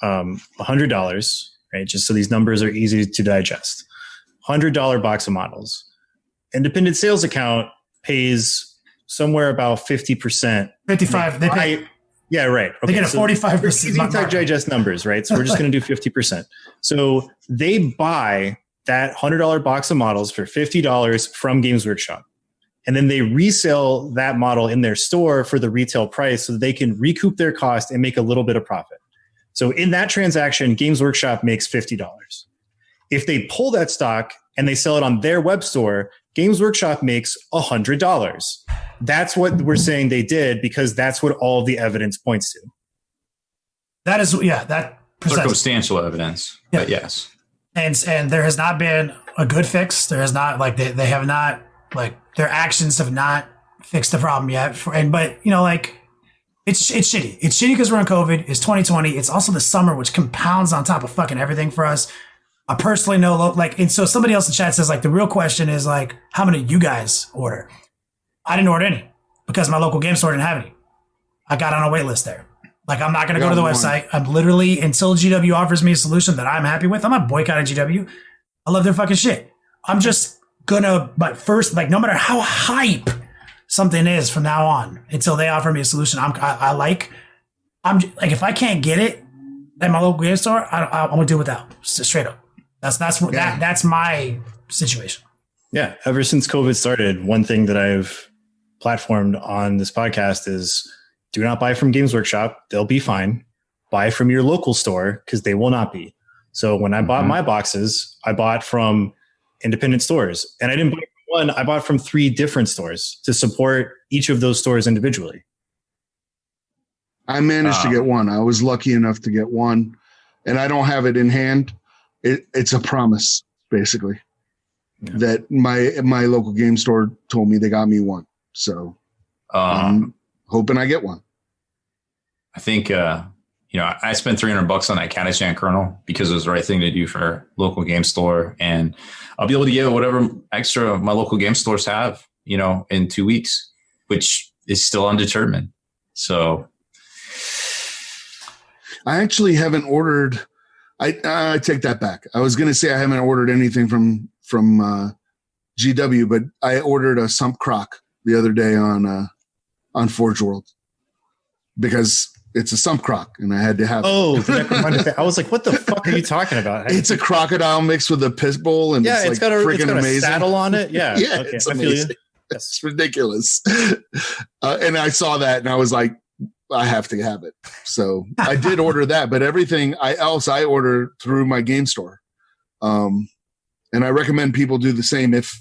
$100, right? Just so these numbers are easy to digest. $100 box of models. Independent sales account pays somewhere about 50%. 55. They pay. Yeah, right. Okay, they get a 45%. Easy to digest numbers, right? So we're just going to do 50%. So they buy that $100 box of models for $50 from Games Workshop. And then they resell that model in their store for the retail price so that they can recoup their cost and make a little bit of profit. So in that transaction, Games Workshop makes $50. If they pull that stock and they sell it on their web store, Games Workshop makes $100. That's what we're saying they did because that's what all the evidence points to. That is, that circumstantial evidence. Yeah. But yes. And there has not been a good fix. There has not like they have not like their actions have not fixed the problem yet. But you know, like it's shitty. It's shitty because we're in COVID. It's 2020. It's also the summer, which compounds on top of fucking everything for us. I personally know, like, and so somebody else in chat says, like, the real question is, like, how many you guys order? I didn't order any because my local game store didn't have any. I got on a wait list there. Like, I'm not going to go to the website. I'm literally, until GW offers me a solution that I'm happy with, I'm not boycotting GW. I love their fucking shit. I'm just going to, but first, like, no matter how hype something is from now on, until they offer me a solution, I'm like, if I can't get it at my local game store, I'm going to do it without, straight up. That's my situation. Yeah. Ever since COVID started, one thing that I've platformed on this podcast is do not buy from Games Workshop. They'll be fine. Buy from your local store because they will not be. So when I bought my boxes, I bought from independent stores, and I didn't buy from one. I bought from 3 different stores to support each of those stores individually. I managed to get one. I was lucky enough to get one, and I don't have it in hand. It's a promise, basically, that my local game store told me they got me one. So I'm hoping I get one. I think, I spent $300 on that Kazakhstan kernel because it was the right thing to do for local game store. And I'll be able to get whatever extra my local game stores have, in 2 weeks, which is still undetermined. So I actually haven't ordered. I take that back. I was going to say I haven't ordered anything from GW, but I ordered a sump crock the other day on Forge World because it's a sump crock and I had to have it. I was like, what the fuck are you talking about? It's a crocodile mixed with a piss bowl and it's got a saddle on it. Yeah. Yeah. Okay. It's amazing. It's ridiculous. And I saw that and I was like, I have to have it. So I did order that, but everything else I order through my game store. And I recommend people do the same if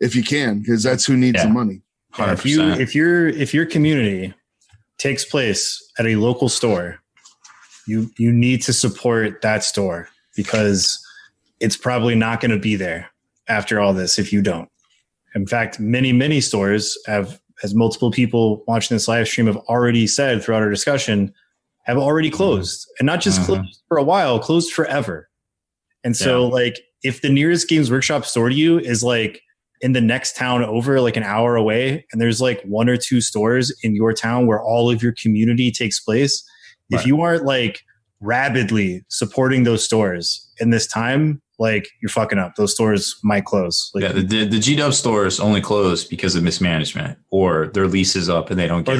you can, because that's who needs the money. 100%. If your community takes place at a local store, you need to support that store because it's probably not going to be there after all this if you don't. In fact, many stores have, as multiple people watching this live stream have already said throughout our discussion, have already closed. And not just closed for a while, closed forever. And so like if the nearest Games Workshop store to you is like in the next town over, like an hour away, and there's like 1 or 2 stores in your town where all of your community takes place, if you aren't like rabidly supporting those stores in this time, like you're fucking up. Those stores might close. Like, the GW stores only close because of mismanagement, or their lease is up and they don't get. Or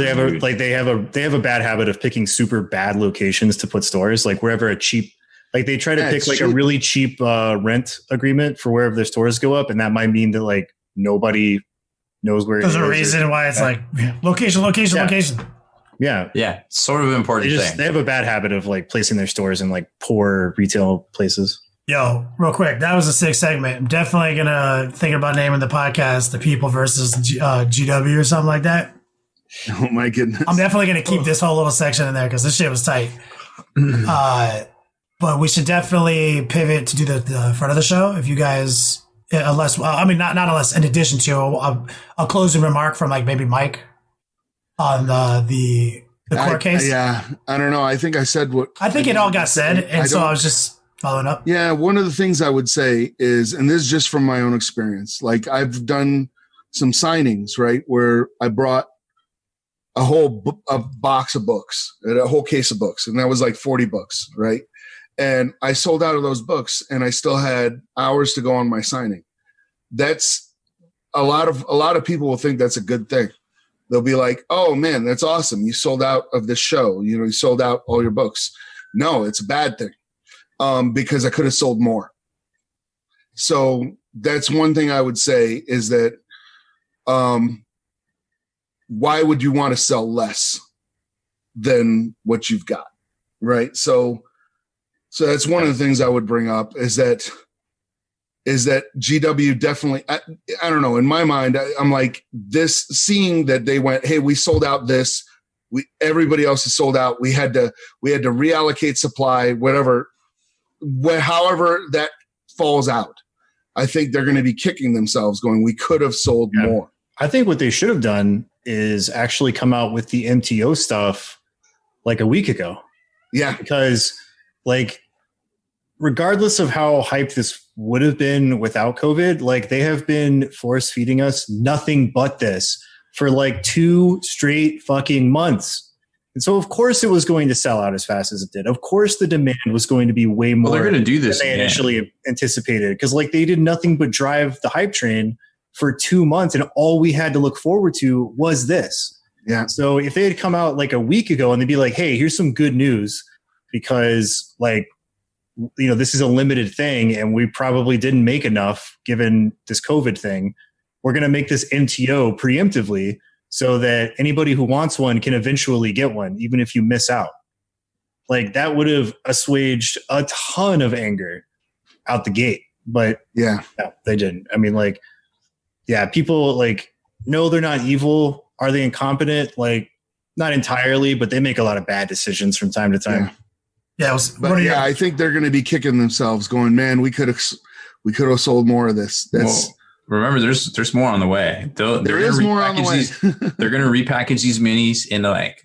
they have a bad habit of picking super bad locations to put stores. Like wherever a cheap, like they try to pick like a really cheap rent agreement for wherever their stores go up, and that might mean that like nobody knows where. There's a reason why it's like location. Yeah. Yeah. Sort of an important thing. They have a bad habit of like placing their stores in like poor retail places. Yo, real quick, that was a sick segment. I'm definitely gonna think about naming the podcast "The People versus GW" or something like that. Oh my goodness! I'm definitely gonna keep this whole little section in there because this shit was tight. But we should definitely pivot to do the front of the show. If you guys, unless not unless, in addition to a closing remark from like maybe Mike on the court case. Yeah, I don't know. I think I said what I think it all got said, and so I was just following up. Yeah, one of the things I would say is, and this is just from my own experience, like I've done some signings, right, where I brought a box of books, a whole case of books, and that was like 40 books, right? And I sold out of those books, and I still had hours to go on my signing. That's a lot of people will think that's a good thing. They'll be like, "Oh man, that's awesome! You sold out of this show. You know, you sold out all your books." No, it's a bad thing. Because I could have sold more. So that's one thing I would say is that why would you want to sell less than what you've got, right? So that's one of the things I would bring up is that GW definitely, I don't know, in my mind, I'm like this, seeing that they went, hey, we sold out this, everybody else is sold out. We had to reallocate supply, whatever. However that falls out, I think they're going to be kicking themselves going, we could have sold more. I think what they should have done is actually come out with the MTO stuff like a week ago. Yeah. Because like, regardless of how hyped this would have been without COVID, like they have been force feeding us nothing but this for like 2 straight fucking months. And so, of course, it was going to sell out as fast as it did. Of course, the demand was going to be way more. Well, they're going to do this than they initially anticipated, because like they did nothing but drive the hype train for 2 months, and all we had to look forward to was this. Yeah. So if they had come out like a week ago and they'd be like, "Hey, here's some good news," because like, you know, this is a limited thing, and we probably didn't make enough given this COVID thing. We're going to make this MTO preemptively, so that anybody who wants one can eventually get one, even if you miss out. Like that would have assuaged a ton of anger out the gate. But yeah, no, they didn't. I mean, like, yeah, people like, no, they're not evil. Are they incompetent? Like, not entirely, but they make a lot of bad decisions from time to time. Yeah, I think they're going to be kicking themselves going, man, we could have sold more of this. That's remember, there's more on the way. There is more on the way. They're going to repackage these minis into like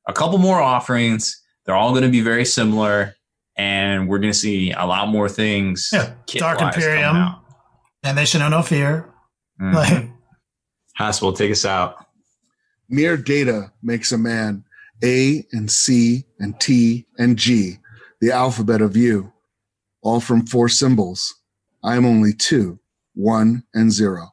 a couple more offerings. They're all going to be very similar, and we're going to see a lot more things. Yeah, Dark Imperium, and they should know no fear. Mm-hmm. Like, Haspil, take us out. Mere data makes a man. A and C and T and G, the alphabet of you, all from 4 symbols. I am only 2, 1 and 0.